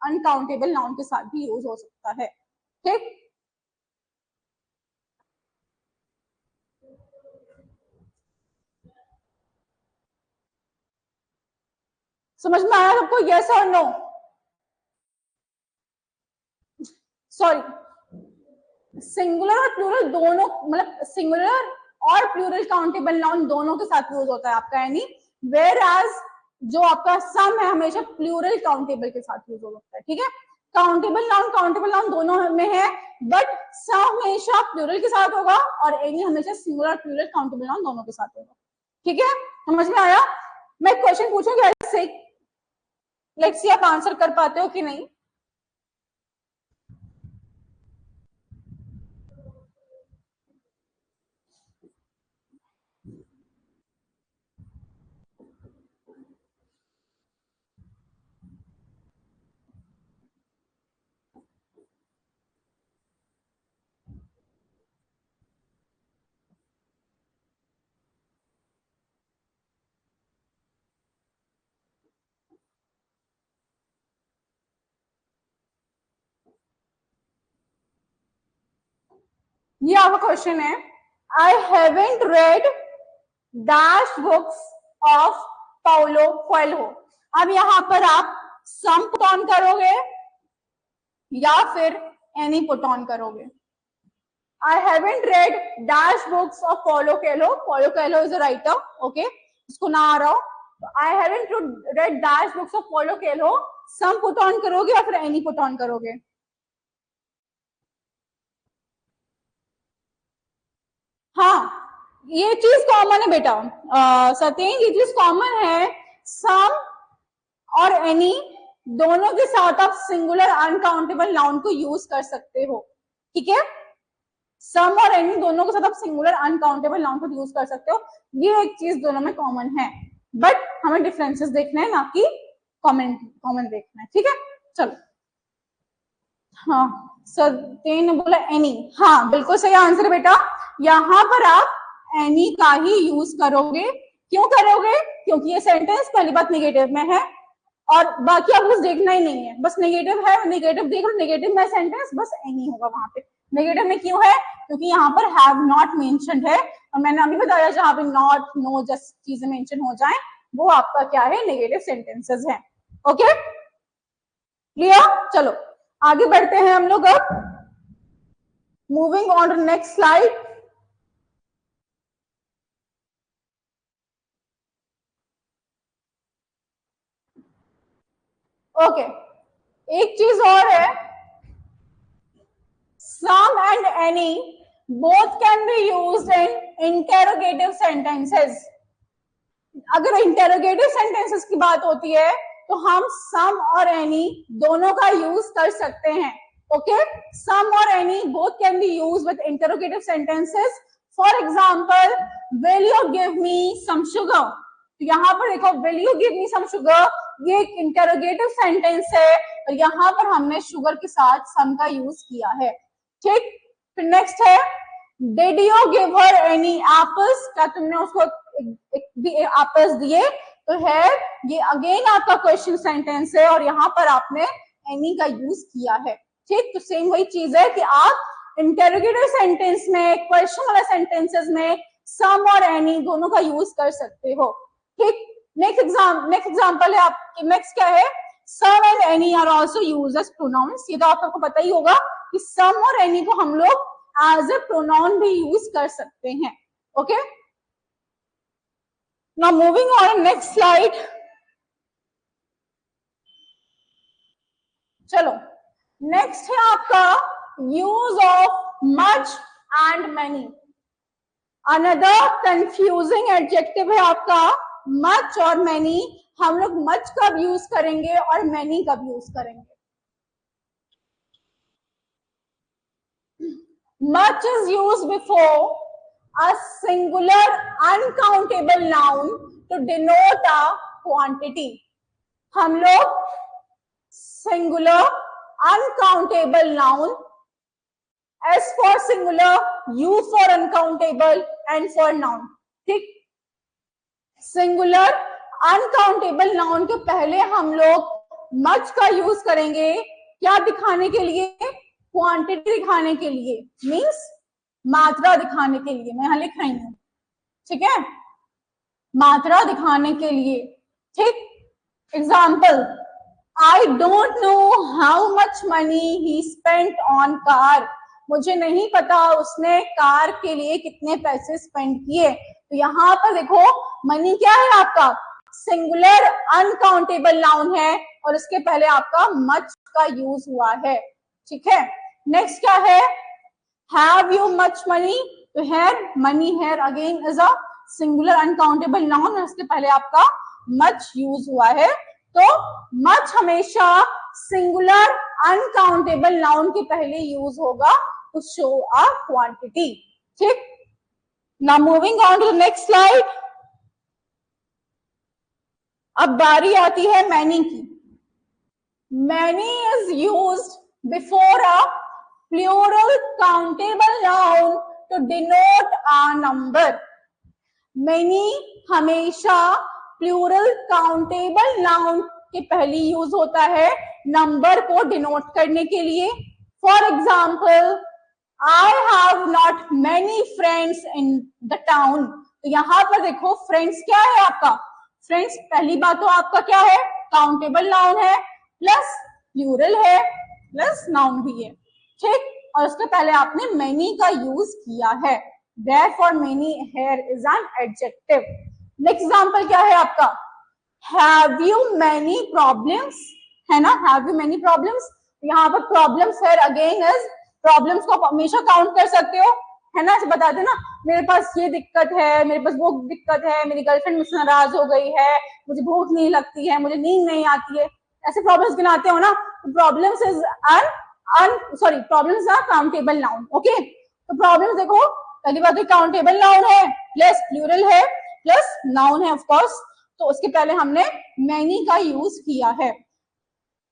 अनकाउंटेबल नाउन के साथ भी यूज हो सकता है। ठीक, समझ में आया सबको? यस और नो? सॉरी, सिंगुलर और प्लूरल दोनों, मतलब सिंगुलर और प्लूरल काउंटेबल नाउन दोनों के साथ यूज होता है आपका, यानी वेयर एज जो आपका सम है हमेशा प्लूरल काउंटेबल के साथ यूज हो सकता है। ठीक है, काउंटेबल नाउन दोनों में है, बट सम हमेशा प्लूरल के साथ होगा और एनी हमेशा सिंगुलर प्लूरल काउंटेबल नाउन दोनों के साथ होगा। ठीक है, समझ में आया? मैं क्वेश्चन पूछूंगी ऐसे, लेट्स सी आप आंसर कर पाते हो कि नहीं। ये आपका क्वेश्चन है, आई haven't read dash books of Paulo Coelho. अब यहाँ पर आप सम पुट ऑन करोगे या फिर एनी पुट ऑन करोगे। I haven't read dash books of Paulo Coelho, Paulo Coelho is a writer, okay, इसको ना आ रहा हो, तो I haven't read dash books of Paulo Coelho, some put on करोगे या फिर एनी पुट ऑन करोगे? I haven't read dash books of Paulo Coelho, some put on करोगे या फिर एनी पुट ऑन करोगे? सम पुट ऑन करोगे या फिर एनी पुट ऑन करोगे? I haven't read dash books of Paulo Coelho, some put on करोगे या फिर एनी पुट ऑन करोगे? हाँ ये चीज कॉमन है बेटा, सत्येन ये चीज कॉमन है, सम और एनी दोनों के साथ आप सिंगुलर अनकाउंटेबल नाउन को यूज कर सकते हो, ठीक है। सम और एनी दोनों के साथ आप सिंगुलर अनकाउंटेबल नाउन को यूज कर सकते हो, ये एक चीज दोनों में कॉमन है, बट हमें डिफरेंसेस देखना है ना कि कॉमन कॉमन देखना है, ठीक है। चलो हाँ सत्येन ने बोला एनी, हाँ बिल्कुल सही आंसर बेटा, यहाँ पर आप एनी का ही यूज करोगे। क्यों करोगे? क्योंकि ये सेंटेंस पहली बात नेगेटिव में है और बाकी आपको देखना ही नहीं है, बस नेगेटिव है, नेगेटिव देख लो, नेगेटिव में सेंटेंस बस एनी होगा वहां पे। नेगेटिव में क्यों है? क्योंकि यहाँ पर हैव नॉट मेंशन्ड है, और मैंने अभी बताया जहां पे नॉट नो जस्ट चीजें मेंशन हो जाए वो आपका क्या है, नेगेटिव सेंटेंसेस है। Okay clear? चलो आगे बढ़ते हैं हम लोग अब, moving on to next slide. Okay एक चीज और है, some and any both can be used in interrogative sentences। अगर इंटेरोगेटिव सेंटेंसेस की बात होती है तो हम सम और एनी दोनों का यूज कर सकते हैं। ओके सम और any both can be use with interrogative sentences. For example will you give me some sugar, तो यहाँ पर देखो will you give me some sugar, ये एक इंटेरोगेटिव सेंटेंस है और यहाँ पर हमने शुगर के साथ सम का यूज किया है, ठीक। फिर नेक्स्ट है did you give her any apples, क्या तुमने उसको भी एप्पल्स दिए, तो है ये अगेन आपका क्वेश्चन सेंटेंस है और यहाँ पर आपने एनी का यूज किया है, ठीक। तो सेम वही चीज है कि आप इंटेरोगेटिव सेंटेंस में, क्वेश्चन वाले सेंटेंसेस में सम और एनी दोनों का यूज कर सकते हो, ठीक। नेक्स्ट एग्जांपल है आपके, नेक्स्ट क्या है, some and any are also used as pronouns. ये तो आपको पता ही होगा कि सम और एनी को हम लोग एज ए प्रोनाउन भी यूज कर सकते हैं। Okay now moving on next slide. चलो नेक्स्ट है आपका use of much and many. Another confusing adjective है आपका मच और मैनी। हम लोग मच कब यूज करेंगे और मैनी कब यूज करेंगे? Much is used before a singular uncountable noun to denote a quantity। हम लोग singular uncountable noun, S for singular, U for uncountable, N for noun, ठीक। singular uncountable noun के पहले हम लोग much का यूज करेंगे, क्या दिखाने के लिए? क्वांटिटी दिखाने के लिए, मीन्स मात्रा दिखाने के लिए। मैं यहां लिख रही हूं, ठीक है, मात्रा दिखाने के लिए, ठीक। Example I don't know how much money he spent on car. मुझे नहीं पता उसने कार के लिए कितने पैसे स्पेंड किए। तो यहाँ पर देखो मनी क्या है आपका, सिंगुलर अनकाउंटेबल नाउन है और इसके पहले आपका मच का यूज हुआ है, ठीक है। नेक्स्ट क्या है, हैव यू मच मनी, तो here money here again is a singular uncountable noun और इसके पहले आपका मच यूज हुआ है। तो मच हमेशा सिंगुलर अनकाउंटेबल नाउन के पहले यूज होगा टू शो अ क्वांटिटी, ठीक। Now moving on to the next slide. अब बारी आती है मैनी की। Many is used before a plural countable noun to denote a number। many हमेशा प्लूरल काउंटेबल नाउन के पहले यूज होता है नंबर को डिनोट करने के लिए। For example I have not many friends in the town. तो यहाँ पर देखो फ्रेंड्स क्या है आपका, फ्रेंड्स पहली बात तो आपका क्या है, काउंटेबल नाउन है प्लस प्लूरल है प्लस नाउन भी है, ठीक। और उसके पहले आपने मैनी का यूज किया है, therefore many here is an adjective। Next example क्या है आपका, have you many problems, है ना, have you many problems। यहाँ पर problems है अगेन इज, प्रॉब्लम्स को हमेशा काउंट कर सकते हो, है ना, ऐसे बताते ना, मेरे पास ये दिक्कत है, मेरे पास वो दिक्कत है, मेरी गर्लफ्रेंड मुझसे नाराज हो गई है, मुझे भूख नहीं लगती है, मुझे नींद नहीं आती है, ऐसे प्रॉब्लम्स गिनाते हो ना, problems is problems are countable noun. Okay, तो प्रॉब्लम्स देखो, पहली बात तो काउंटेबल नाउन है, प्लस प्लूरल है, प्लस नाउन है ऑफ कोर्स, तो उसके पहले हमने मैनी का यूज किया है।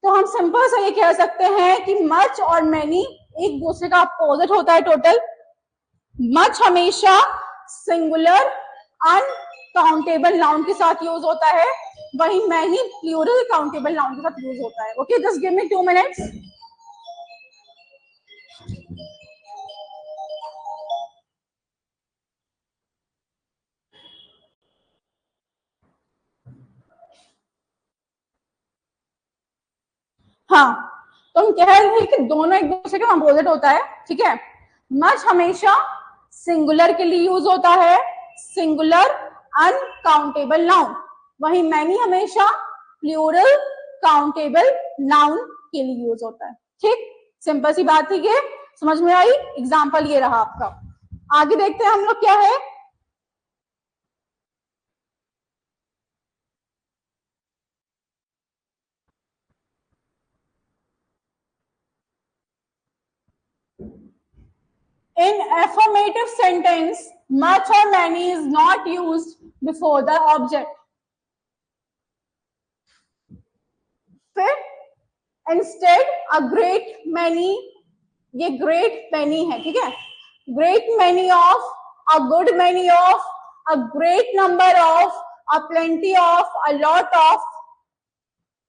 तो हम सिंपल से ये कह सकते हैं कि मच और मैनी एक दूसरे का अपोजिट होता है टोटल। मच हमेशा सिंगुलर अनकाउंटेबल नाउन के साथ यूज होता है, वही मैनी प्लूरल काउंटेबल नाउन के साथ यूज होता है। Okay, just give me 2 minutes. हाँ, तो हम कह रहे हैं कि दोनों एक दूसरे के अपोजिट होता है, ठीक है। मच हमेशा सिंगुलर के लिए यूज होता है, सिंगुलर अनकाउंटेबल नाउन, वही मैनी हमेशा प्लूरल काउंटेबल नाउन के लिए यूज होता है। ठीक, सिंपल सी बात थी, ये समझ में आई। एग्जाम्पल ये रहा आपका। आगे देखते हैं हम लोग क्या है। In affirmative sentence, much or many is not used before the object. फिर instead a great many, ये great many है, ठीक है, great many of, a good many of, a great number of, a plenty of, a lot of,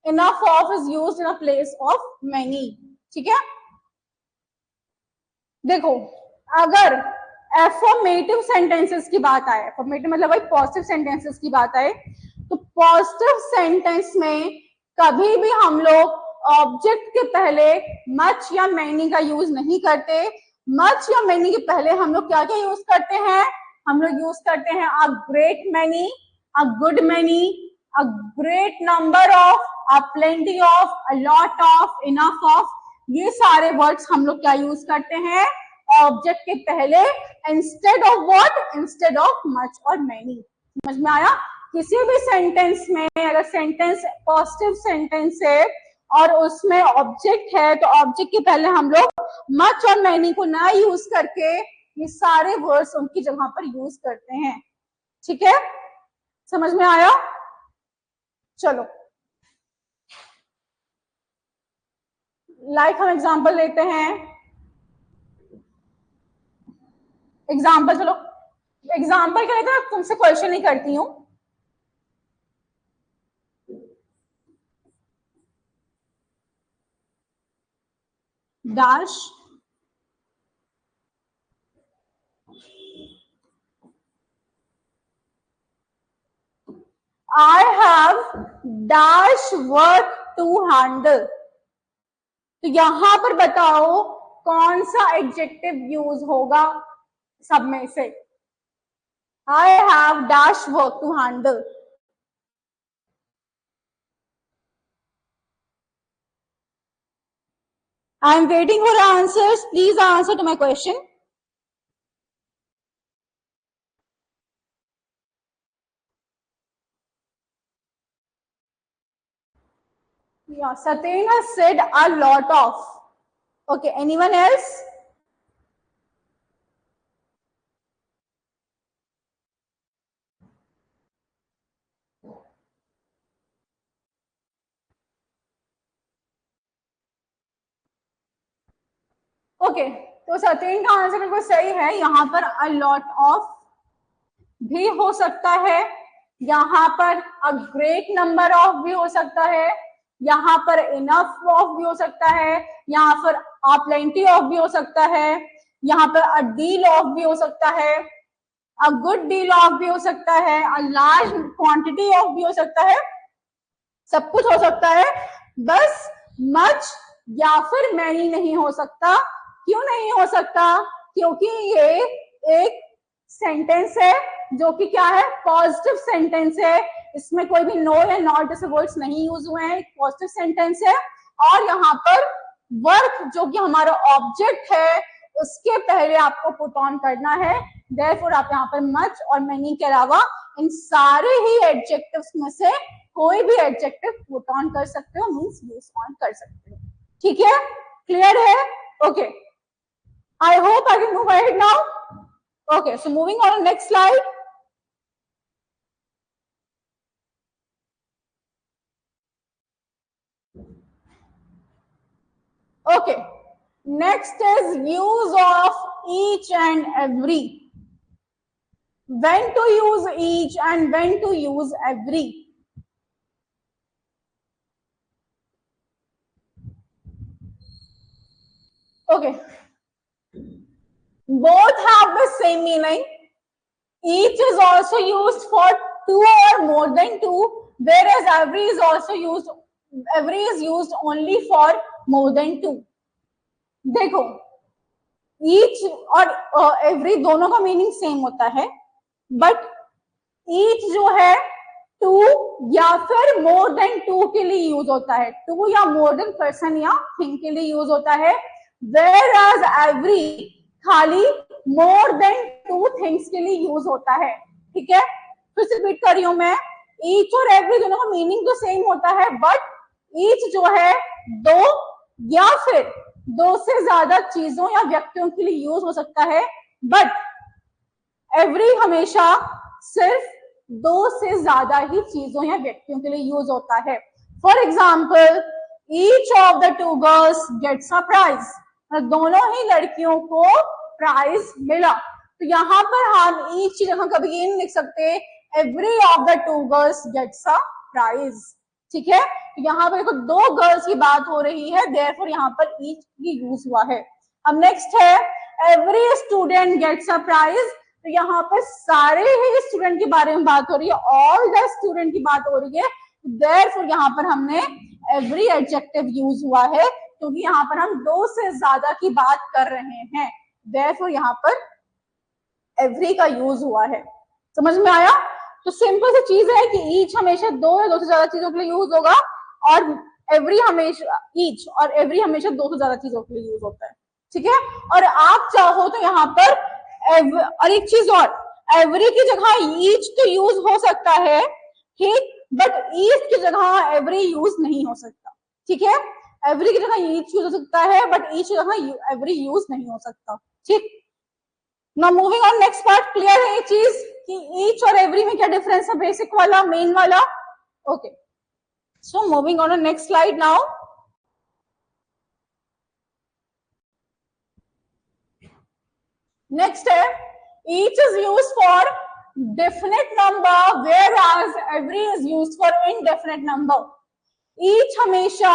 enough of is used in a place of many। ठीक है, देखो अगर affirmative sentences की बात आए, एफर्मेटिव मतलब भाई पॉजिटिव सेंटेंसेस की बात आए, तो पॉजिटिव सेंटेंस में कभी भी हम लोग ऑब्जेक्ट के पहले मच या मैनी का यूज नहीं करते। मच या मैनी के पहले हम लोग क्या क्या यूज करते हैं, हम लोग यूज करते हैं a great many, a good many, a great number of, a plenty of, a lot of, enough of, ये सारे वर्ड्स हम लोग क्या यूज करते हैं ऑब्जेक्ट के पहले, instead of what, instead of much और मैनी। समझ में आया? किसी भी सेंटेंस में अगर सेंटेंस पॉजिटिव सेंटेंस है और उसमें ऑब्जेक्ट है, तो ऑब्जेक्ट के पहले हम लोग मच और मैनी को ना यूज करके ये सारे वर्ड्स उनकी जगह पर यूज करते हैं। ठीक है, समझ में आया? चलो लाइक हम एग्जांपल लेते हैं। एग्जाम्पल, चलो एग्जाम्पल के लिए तो तुमसे क्वेश्चन ही करती हूँ। Dash I have dash work to handle। तो यहां पर बताओ कौन सा एडजेक्टिव यूज होगा सब में से। I have dash work to handle। I am waiting for answers. Please answer to my question. Yeah, Satin has said a lot of. Okay, anyone else? Okay, तो सतीन का आंसर बिल्कुल सही है। यहाँ पर अ लॉट ऑफ भी हो सकता है, यहाँ पर अ ग्रेट नंबर ऑफ भी हो सकता है, यहाँ पर इनफ ऑफ भी हो सकता है, यहाँ पर अ प्लेंटी ऑफ भी हो सकता है, यहाँ पर अ डील ऑफ भी हो सकता है, अ गुड डील ऑफ भी हो सकता है, अ लार्ज क्वांटिटी ऑफ भी हो सकता है, सब कुछ हो सकता है, बस मच या फिर मैनी नहीं हो सकता। क्यों नहीं हो सकता? क्योंकि ये एक सेंटेंस है जो कि क्या है, पॉजिटिव सेंटेंस है, इसमें कोई भी नो या नॉट जैसे वर्ड्स नहीं यूज हुए हैं, पॉजिटिव सेंटेंस है। और यहाँ पर वर्क जो कि हमारा ऑब्जेक्ट है उसके पहले आपको पुट ऑन करना है। देयरफॉर आप यहाँ पर मच और मेनी के अलावा इन सारे ही एडजेक्टिव्स में से कोई भी एडजेक्टिव पुट ऑन कर सकते हो, मींस यूज ऑन कर सकते हो। ठीक है, क्लियर है? Okay, I hope I can move ahead now. Okay, so moving on next slide. Okay, next is use of each and every. When to use each and when to use every. Okay, both have the same meaning. Each is also used for two or more than two, whereas every is also used, every is used only for more than two. देखो, each और every दोनों का meaning same होता है, but each जो है to या फिर मोर देन टू के लिए यूज होता है, टू या मोर देन पर्सन या थिंग के लिए यूज होता है, वेयर एज एवरी खाली मोर देन टू थिंग्स के लिए यूज होता है। ठीक है, फिर से रिपीट कर रही हूं मैं, ईच और एवरी दोनों का मीनिंग तो सेम होता है, बट ईच जो है दो या फिर दो से ज्यादा चीजों या व्यक्तियों के लिए यूज हो सकता है, बट एवरी हमेशा सिर्फ दो से ज्यादा ही चीजों या व्यक्तियों के लिए यूज होता है। For example, each of the two girls gets a prize, दोनों ही लड़कियों को प्राइज मिला। तो यहाँ पर हम ईच की जगह कभी ये नहीं लिख सकते every of the two girls gets a prize. ठीक है, तो यहाँ पर देखो दो गर्ल्स की बात हो रही है, देयरफॉर यहाँ पर ईच की यूज हुआ है। अब नेक्स्ट है every student gets a prize, तो यहाँ पर सारे ही स्टूडेंट के बारे में बात हो रही है, ऑल द स्टूडेंट की बात हो रही है, देयरफॉर यहाँ पर हमने एवरी एडजेक्टिव यूज हुआ है, क्योंकि यहाँ पर हम दो से ज्यादा की बात कर रहे हैं, देयरफॉर यहाँ पर एवरी का यूज हुआ है। समझ में आया? तो सिंपल सी चीज है कि ईच हमेशा दो या दो से ज्यादा चीजों के लिए यूज होगा, और एवरी हमेशा ईच और एवरी हमेशा दो से ज्यादा चीजों के लिए यूज होता है। ठीक है, और आप चाहो तो यहाँ पर और एक चीज और, एवरी की जगह ईच तो यूज हो सकता है, ठीक, बट ईच की जगह एवरी यूज नहीं हो सकता। ठीक है, एवरी की जगह ईच यूज हो सकता है, बट ईच की जगह एवरी यूज नहीं हो सकता। ठीक, now moving on next part. Clear है ये चीज कि ईच और एवरी में क्या डिफरेंस है, बेसिक वाला, मेन वाला? Okay, so moving on next slide now. Next है each is used for definite number whereas every is used for indefinite number. each हमेशा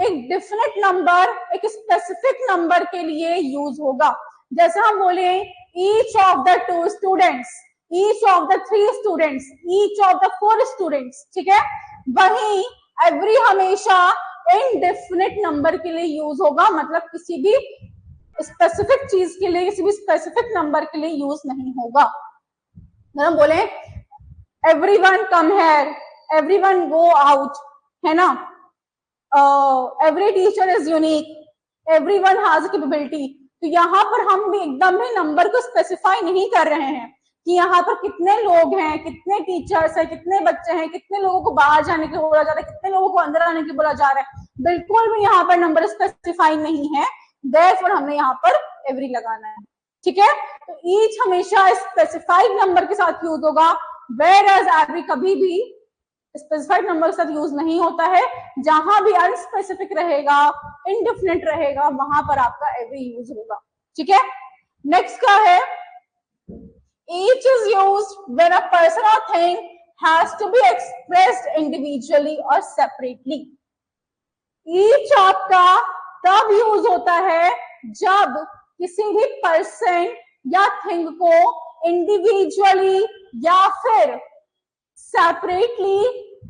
एक definite number, एक specific number के लिए यूज होगा। जैसे हम बोले each of the two students, each of the three students, each of the four students, ठीक है, वही every हमेशा indefinite number के लिए यूज होगा, मतलब किसी भी स्पेसिफिक चीज के लिए, किसी भी स्पेसिफिक नंबर के लिए यूज नहीं होगा। अगर हम बोले everyone come here, everyone go out, है ना, every teacher is unique, everyone has capability, तो यहाँ पर हम भी एकदम भी नंबर को स्पेसिफाई नहीं कर रहे हैं कि यहाँ पर कितने लोग हैं, कितने टीचर्स हैं, कितने बच्चे हैं, कितने लोगों को बाहर जाने के लिए बोला जा रहा है, कितने लोगों को अंदर आने के लिए बोला जा रहा है, बिल्कुल भी यहाँ पर नंबर स्पेसिफाई नहीं है, देयरफॉर हमने यहाँ पर एवरी लगाना है। ठीक है, तो ईच हमेशा स्पेसिफाइड नंबर के साथ यूज होगा, वेयरएज एवरी कभी भी स्पेसिफाइड नंबर के साथ यूज नहीं होता है। जहां भी अनस्पेसिफिक रहेगा, इनडेफिनिट रहेगा, वहां पर आपका एवरी यूज होगा। ठीक है, नेक्स्ट क्या है, each is used when a person और thing has to be expressed individually और सेपरेटली। ईच आपका तब यूज होता है जब किसी भी पर्सन या थिंग को इंडिविजुअली या फिर सेपरेटली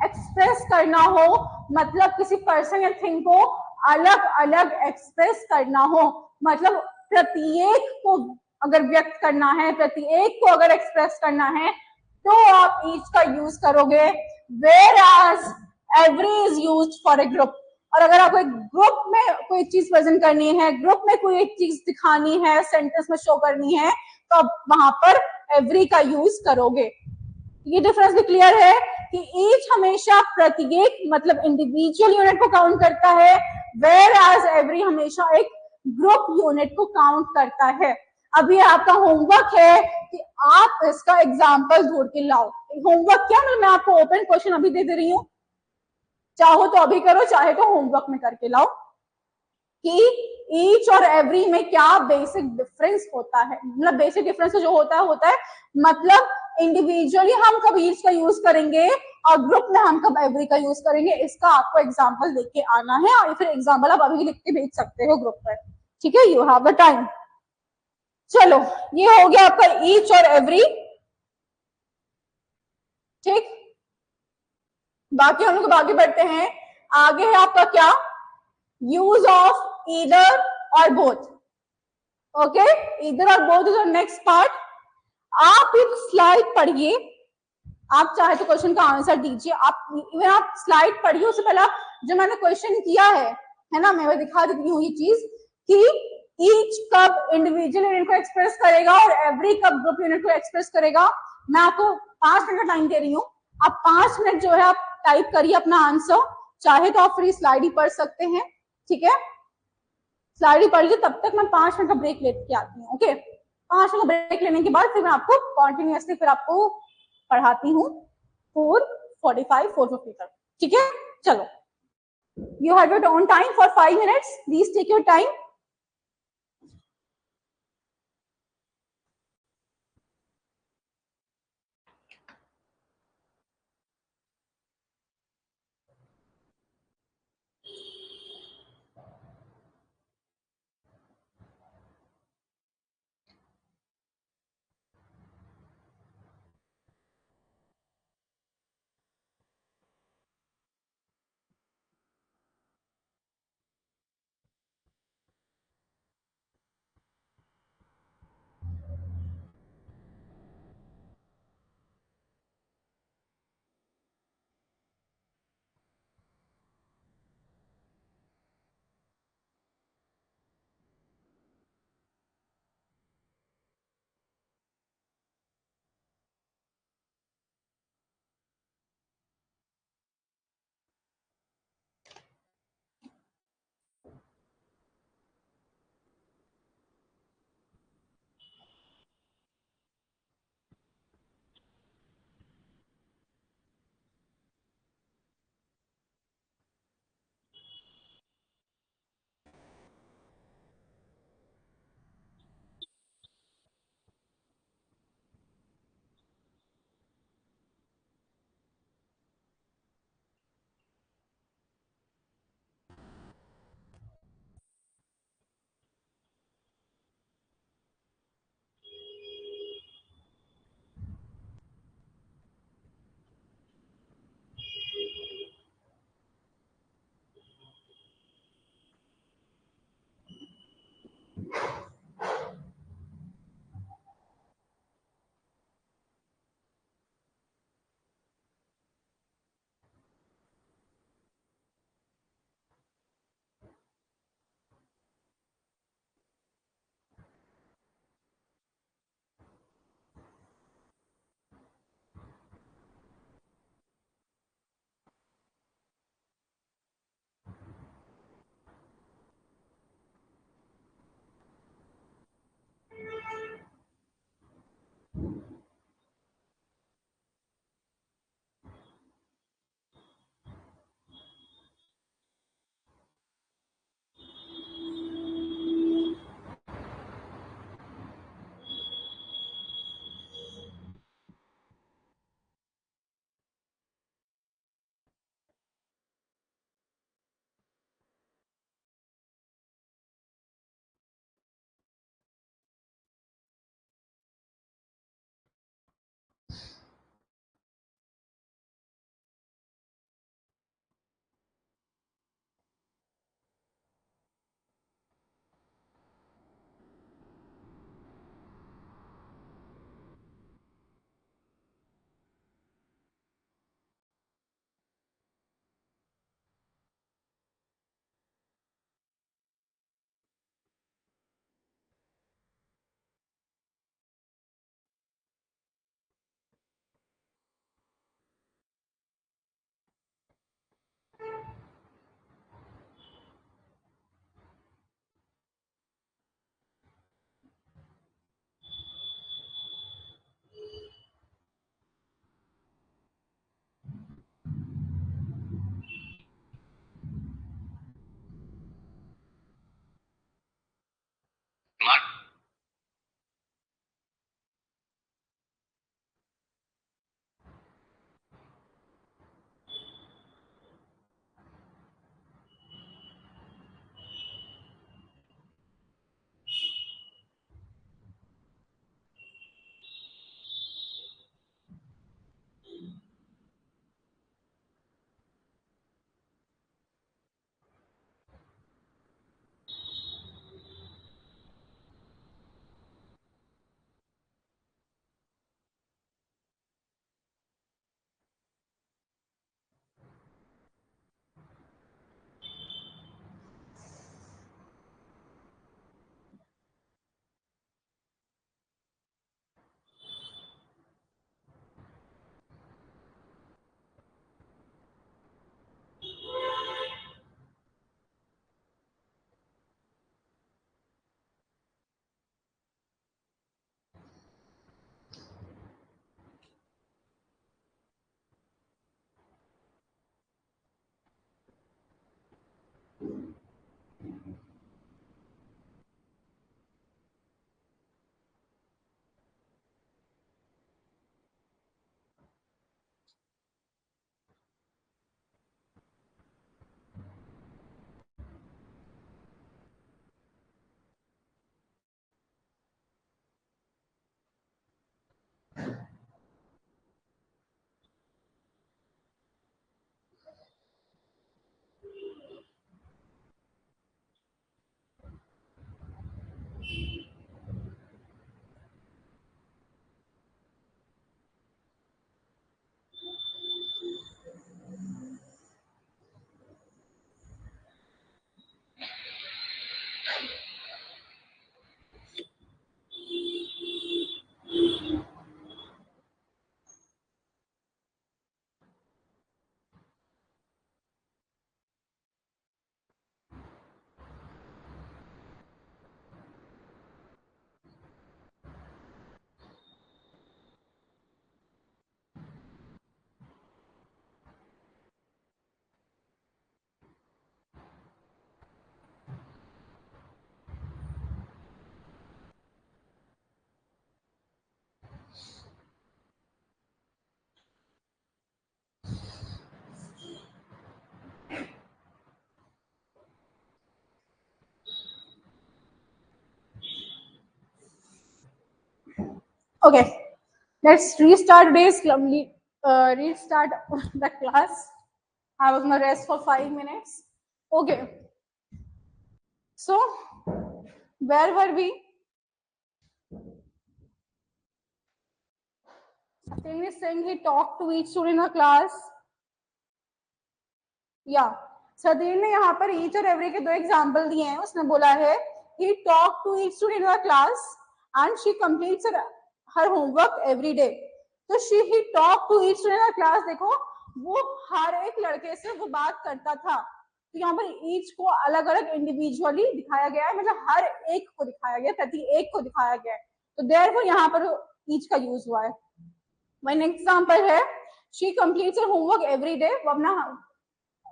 एक्सप्रेस करना हो, मतलब किसी पर्सन या थिंग को अलग अलग एक्सप्रेस करना हो, मतलब प्रत्येक को अगर व्यक्त करना है, प्रत्येक को अगर एक्सप्रेस करना है, तो आप ईच का यूज करोगे, whereas every is used for a group. और अगर आपको एक ग्रुप में कोई चीज प्रेजेंट करनी है, ग्रुप में कोई एक चीज दिखानी है, सेंटेंस में शो करनी है, तो आप वहां पर एवरी का यूज करोगे। ये डिफरेंस भी क्लियर है कि ईच हमेशा प्रत्येक मतलब इंडिविजुअल यूनिट को काउंट करता है, वेयर एज एवरी हमेशा एक ग्रुप यूनिट को काउंट करता है। अब ये आपका होमवर्क है कि आप इसका एग्जाम्पल ढूंढ के लाओ। होमवर्क क्या, मतलब मैं आपको ओपन क्वेश्चन अभी दे रही हूँ, चाहो तो अभी करो, चाहे तो होमवर्क में करके लाओ कि ईच और एवरी में क्या बेसिक डिफरेंस होता है। मतलब बेसिक डिफरेंस जो होता है मतलब इंडिविजुअली हम कब ईच का यूज करेंगे और ग्रुप में हम कब एवरी का यूज करेंगे, इसका आपको एग्जांपल देके आना है, और फिर एग्जांपल आप अभी लिख के भेज सकते हो ग्रुप पर, ठीक है, यू हैव द टाइम। चलो ये हो गया आपका ईच और एवरी, ठीक। बाकी हम लोग आगे बढ़ते हैं। आगे है आपका क्या, यूज ऑफ ईदर और बोथ। ओके, ईदर और बोथ इज नेक्स्ट पार्ट। आप एक स्लाइड पढ़िए, आप चाहे तो क्वेश्चन का आंसर दीजिए, आप इवन आप स्लाइड पढ़िए, उससे पहले आप जो मैंने क्वेश्चन किया है ना, मैं दिखा देती हूँ ये चीज कि ईच कब इंडिविजुअल यूनिट को एक्सप्रेस करेगा और एवरी कब ग्रुप यूनिट को एक्सप्रेस करेगा। मैं आपको 5 मिनट का टाइम दे रही हूँ, आप 5 मिनट जो है आप टाइप करिए अपना आंसर, चाहे तो आप फ्री स्लाइड ही पढ़ सकते हैं, ठीक है, स्लाइड ही पढ़ लीजिए, तब तक मैं 5 मिनट का ब्रेक लेके आती हूँ। ओके, 5 मिनट का ब्रेक लेने के बाद फिर मैं आपको कॉन्टिन्यूसली फिर आपको पढ़ाती हूँ 4:45 4:50 तक, ठीक है। चलो, you have your own time for 5 minutes, please take your time. Okay, let's restart today's restart the class. I was gonna rest for 5 minutes. Okay, so where were we? Satyam is saying he talked to each student in a class. या Sadyr ने यहाँ पर each और every के 2 example दिए हैं. उसने बोला है he talked to each student in the class and she completes her homework every day. तो he talked to each student in the class. देखो वो हर एक लड़के से वो बात करता था. तो यहाँ पर ईच को अलग अलग इंडिविजुअली दिखाया गया है, मतलब हर एक को दिखाया गया, प्रति एक को दिखाया गया है. तो देयरफॉर यहाँ पर ईच का यूज हुआ है. वन एग्जाम्पल है she completes her homework every day. वो अपना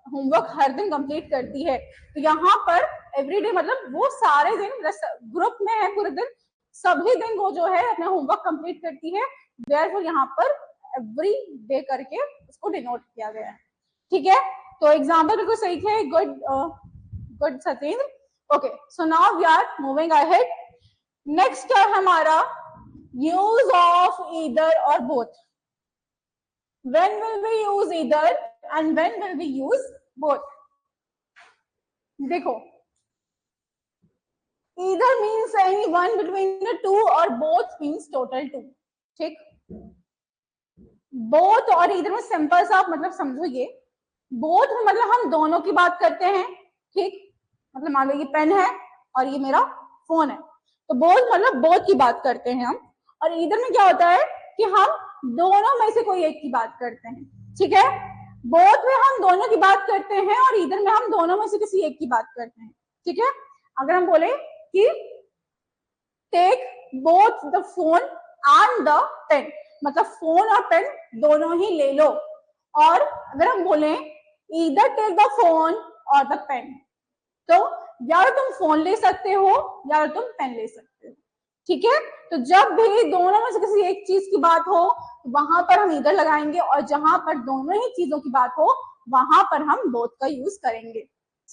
होमवर्क हर दिन कंप्लीट करती है. तो यहाँ पर एवरीडे मतलब वो सारे दिन ग्रुप में है, पूरे दिन सभी दिन वो जो है अपना होमवर्क कंप्लीट करती है. देयरफॉर यहाँ पर एवरी डे करके उसको डिनोट किया गया है. ठीक है, तो एग्जाम्पल बिल्कुल सही है. Good good Satendra. Okay, so now we are moving ahead. Next है हमारा यूज ऑफ ईदर और both. When will we use either and when will we use both? देखो, either means any one between the two और both means total two. ठीक, both और either में simple सा आप मतलब समझो. ये both में मतलब हम दोनों की बात करते हैं. ठीक, मतलब मान लो ये पेन है और ये मेरा फोन है, तो both मतलब both की बात करते हैं हम. और either में क्या होता है कि हम दोनों में से कोई एक की बात करते हैं. ठीक है, बोथ में हम दोनों की बात करते हैं और इधर में हम दोनों में से किसी एक की बात करते हैं. ठीक है, अगर हम बोले कि take both the phone and the pen, मतलब फोन और पेन दोनों ही ले लो. और अगर हम बोले ईदर टेक द फोन और द पेन, तो या तुम फोन ले सकते हो या तुम पेन ले सकते हो. ठीक है, तो जब भी दोनों में से किसी एक चीज की बात हो वहां पर हम ईदर लगाएंगे, और जहां पर दोनों ही चीजों की बात हो वहां पर हम बोथ का यूज करेंगे.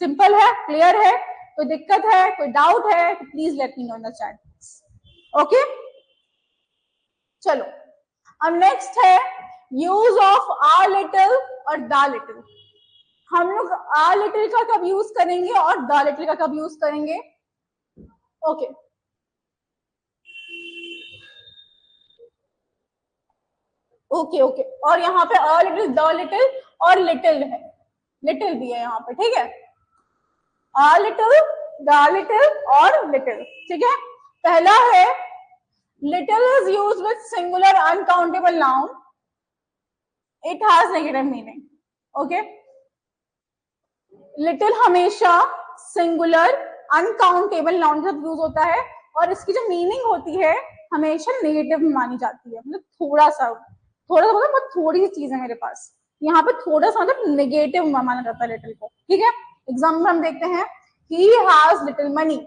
सिंपल है, क्लियर है? कोई दिक्कत है, कोई डाउट है तो please let me know in the chat. Okay, चलो अब नेक्स्ट है यूज ऑफ आ लिटिल और द लिटिल. हम लोग आ लिटिल का कब यूज करेंगे और द लिटिल का कब यूज करेंगे? Okay, okay okay. और यहाँ पे अ लिटिल, द लिटिल और लिटिल है, लिटिल भी है यहाँ पे. ठीक है, अ लिटिल, द लिटिल और लिटिल. ठीक है, पहला है little is used with singular uncountable noun. It has negative meaning. Okay, little हमेशा सिंगुलर अनकाउंटेबल नाउन के साथ यूज होता है और इसकी जो मीनिंग होती है हमेशा नेगेटिव में मानी जाती है. मतलब थोड़ा सा मतलब बहुत थोड़ी सी चीज है मेरे पास, यहाँ पे थोड़ा सा मतलब नेगेटिव माना जाता है लिटिल को. ठीक है, एग्जाम्पल हम देखते हैं. ही हैज लिटिल मनी,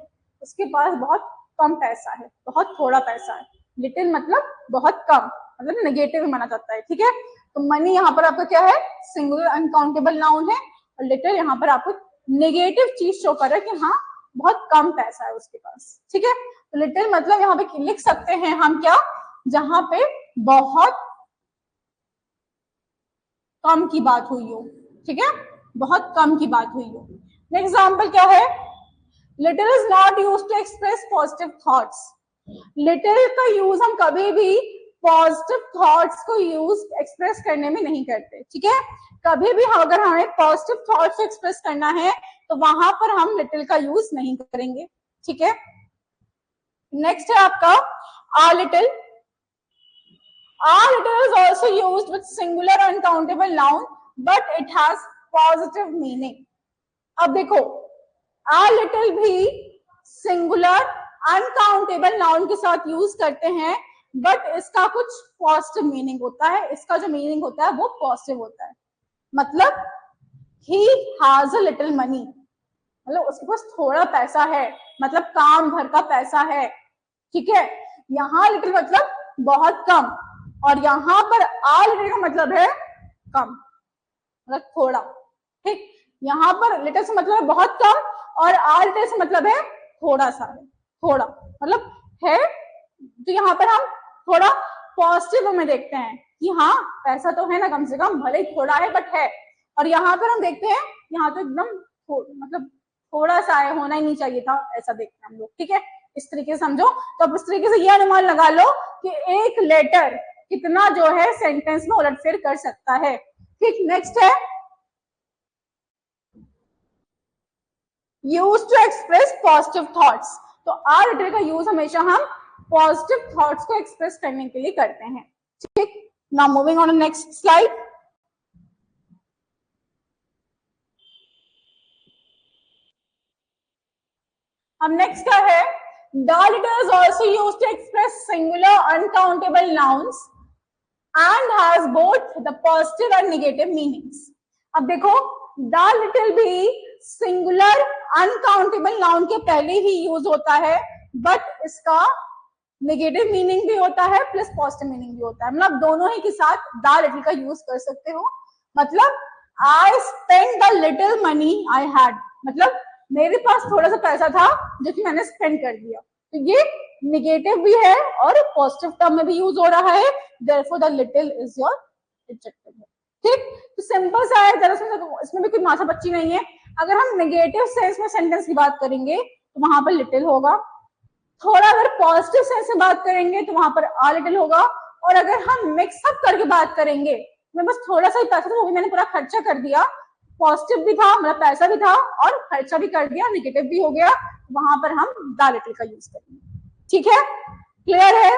उसके पास बहुत कम पैसा है, बहुत थोड़ा पैसा है. लिटिल मतलब बहुत कम, मतलब नेगेटिव माना जाता है. ठीक है, तो मनी यहाँ पर आपका क्या है? सिंगुलर अनकाउंटेबल नाउन है. और लिटिल यहाँ पर आपको नेगेटिव चीज शो कर रहा है कि हाँ बहुत कम पैसा है उसके पास. ठीक है, तो लिटिल मतलब यहाँ पे लिख सकते हैं हम क्या, जहां पे बहुत कम की बात हुई हो. ठीक है, बहुत कम की बात हुई हो. एग्जाम्पल क्या है? Little is not used to express positive thoughts. Little का यूज हम कभी भी पॉजिटिव थॉट्स को यूज एक्सप्रेस करने में नहीं करते. ठीक है, कभी भी अगर हमें पॉजिटिव थॉट्स एक्सप्रेस करना है तो वहां पर हम लिटिल का यूज नहीं करेंगे. ठीक है, नेक्स्ट है आपका आ little. A little is also used with singular uncountable noun, but it has positive meaning. अब देखो, a little भी singular uncountable noun के साथ यूज करते हैं, बट इसका कुछ पॉजिटिव मीनिंग होता है. इसका जो मीनिंग होता है वो पॉजिटिव होता है. मतलब he has a little money, मतलब उसके पास थोड़ा पैसा है, मतलब काम भर का पैसा है. ठीक है, यहाँ लिटिल मतलब बहुत कम, और यहाँ पर आ लिटिल का मतलब है कम, मतलब थोड़ा. ठीक, यहाँ पर लिटिल से मतलब है बहुत कम और आ लिटिल से मतलब है थोड़ा सा है, थोड़ा मतलब है. तो यहाँ पर हम थोड़ा पॉजिटिव में देखते हैं कि हाँ पैसा तो है ना, कम से कम भले ही थोड़ा है बट है। और यहाँ पर हम देखते हैं यहाँ तो एकदम मतलब थोड़ा सा है, होना ही नहीं चाहिए था, ऐसा देखते हैं हम लोग। ठीक है, इस तरीके से समझो। तो अब इस तरीके से यह अनुमान लगा लो कि एक लेटर कितना जो है सेंटेंस में उलटफेर कर सकता है। ठीक, नेक्स्ट है use to express positive thoughts. तो आर लेटर का यूज हमेशा हम पॉजिटिव थॉट्स को एक्सप्रेस करने के लिए करते हैं। ठीक, now moving on next slide. अब नेक्स्ट क्या है, the letter is also used to express singular uncountable nouns and has both the positive and negative meanings. अब देखो the little भी singular uncountable noun के पहले ही यूज होता है, बट इसका नेगेटिव मीनिंग भी होता है प्लस पॉजिटिव मीनिंग भी होता है। मतलब दोनों ही के साथ द लिटिल का यूज कर सकते हो। मतलब I spend the little money I had, मतलब मेरे पास थोड़ा सा पैसा था जो कि मैंने स्पेंड कर दिया। तो ये नेगेटिव भी है और पॉजिटिव टर्म में भी यूज हो रहा है, therefore the little is your adjective. ठीक, तो सिंपल सा है, दरअसल इसमें भी कोई माथा पच्ची नहीं है। अगर हम नेगेटिव सेंस में सेंटेंस की बात करेंगे तो वहां पर लिटिल होगा, थोड़ा अगर पॉजिटिव सेंस में बात करेंगे तो वहां पर आ लिटिल होगा, और अगर हम मिक्सअप करके बात करेंगे, मैं बस थोड़ा सा ही पैसा था वो भी मैंने पूरा खर्चा कर दिया, पॉजिटिव भी था मतलब पैसा भी था और खर्चा भी कर दिया, नेगेटिव भी हो गया, वहां पर हम द लिटिल का यूज करेंगे। ठीक है, क्लियर है?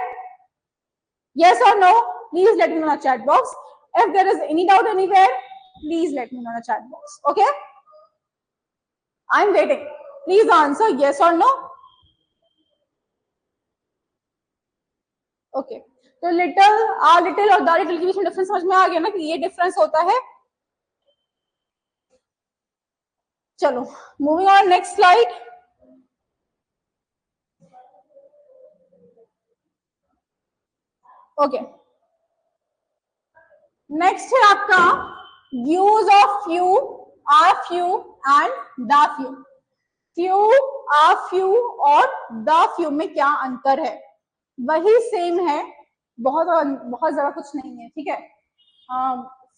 यस और no? Please let me know in the chat box. If there is any doubt anywhere, please let me know in the chat box. Okay, I am waiting, please answer yes और no. Okay, तो little, a little और the little के बीच में difference समझ में आ गया ना कि ये डिफरेंस होता है। चलो moving on next slide. Okay, next है आपका use of few, a few and the few. Few, a few और द फ्यू में क्या अंतर है? वही सेम है, बहुत ज्यादा कुछ नहीं है। ठीक है,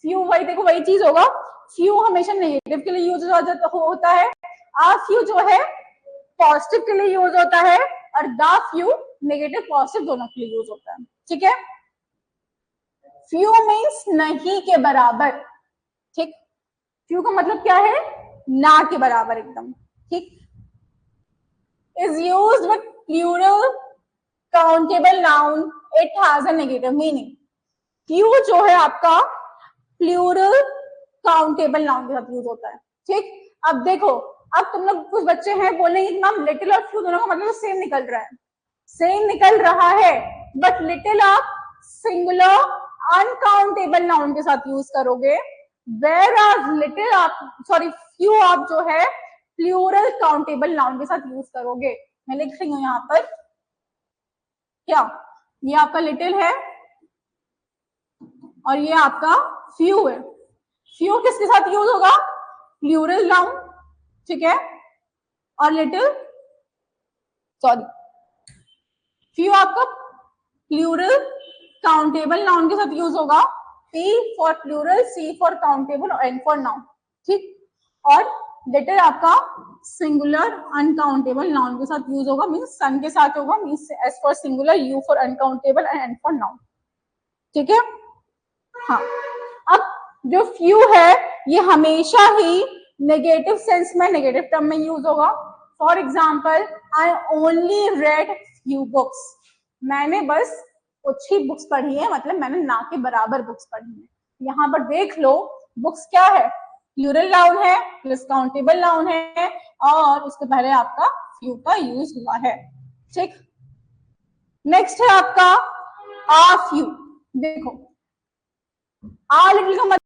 फ्यू वही, देखो वही चीज होगा। फ्यू हमेशा नेगेटिव के लिए यूज होता है, आर फ्यू जो है पॉजिटिव के लिए यूज होता है, और द फ्यू नेगेटिव पॉजिटिव दोनों के लिए यूज होता है। ठीक है, फ्यू मीन्स नहीं के बराबर। ठीक, फ्यू का मतलब क्या है? ना के बराबर एकदम। ठीक, is used with plural countable noun, it has a negative meaning. Few जो है आपका प्लूरल काउंटेबल नाउन के साथ यूज होता है। ठीक, अब देखो, अब तुम लोग कुछ बच्चे हैं बोलेंगे कि मैम लिटिल और फ्यू दोनों का मतलब सेम निकल रहा है। सेम निकल रहा है, बट लिटिल आप सिंगुलर अनकाउंटेबल नाउन के साथ यूज करोगे, वेयरएज लिटिल आप, सॉरी फ्यू आप जो है प्लूरल काउंटेबल नाउन के साथ यूज करोगे। मैं लिख रही हूं यहाँ पर, क्या ये आपका लिटिल है और ये आपका फ्यू है। फ्यू किसके साथ यूज होगा? Plural noun. ठीक है, और लिटिल, सॉरी, फ्यू आपका प्लूरल काउंटेबल नाउन के साथ यूज होगा, P for plural, C for countable और N फॉर नाउन। ठीक, और लिटिल आपका सिंगुलर अनकाउंटेबल नाउन के साथ यूज होगा, मीन्स सन के साथ होगा, means S for singular, U for uncountable and N for noun. ठीक है, हाँ। अब जो फ्यू है ये हमेशा ही नेगेटिव सेंस में, नेगेटिव टर्म में यूज होगा। For example, I only red few books, मैंने बस कुछ ही बुक्स पढ़ी है, मतलब मैंने ना के बराबर बुक्स पढ़ी है। यहाँ पर देख लो, बुक्स क्या है? प्लूरल नाउन है प्लस काउंटेबल नाउन है, और उसके पहले आपका फ्यू का यूज हुआ है। ठीक, नेक्स्ट है आपका आ फ्यू। देखो, आ लिटिल का मतलब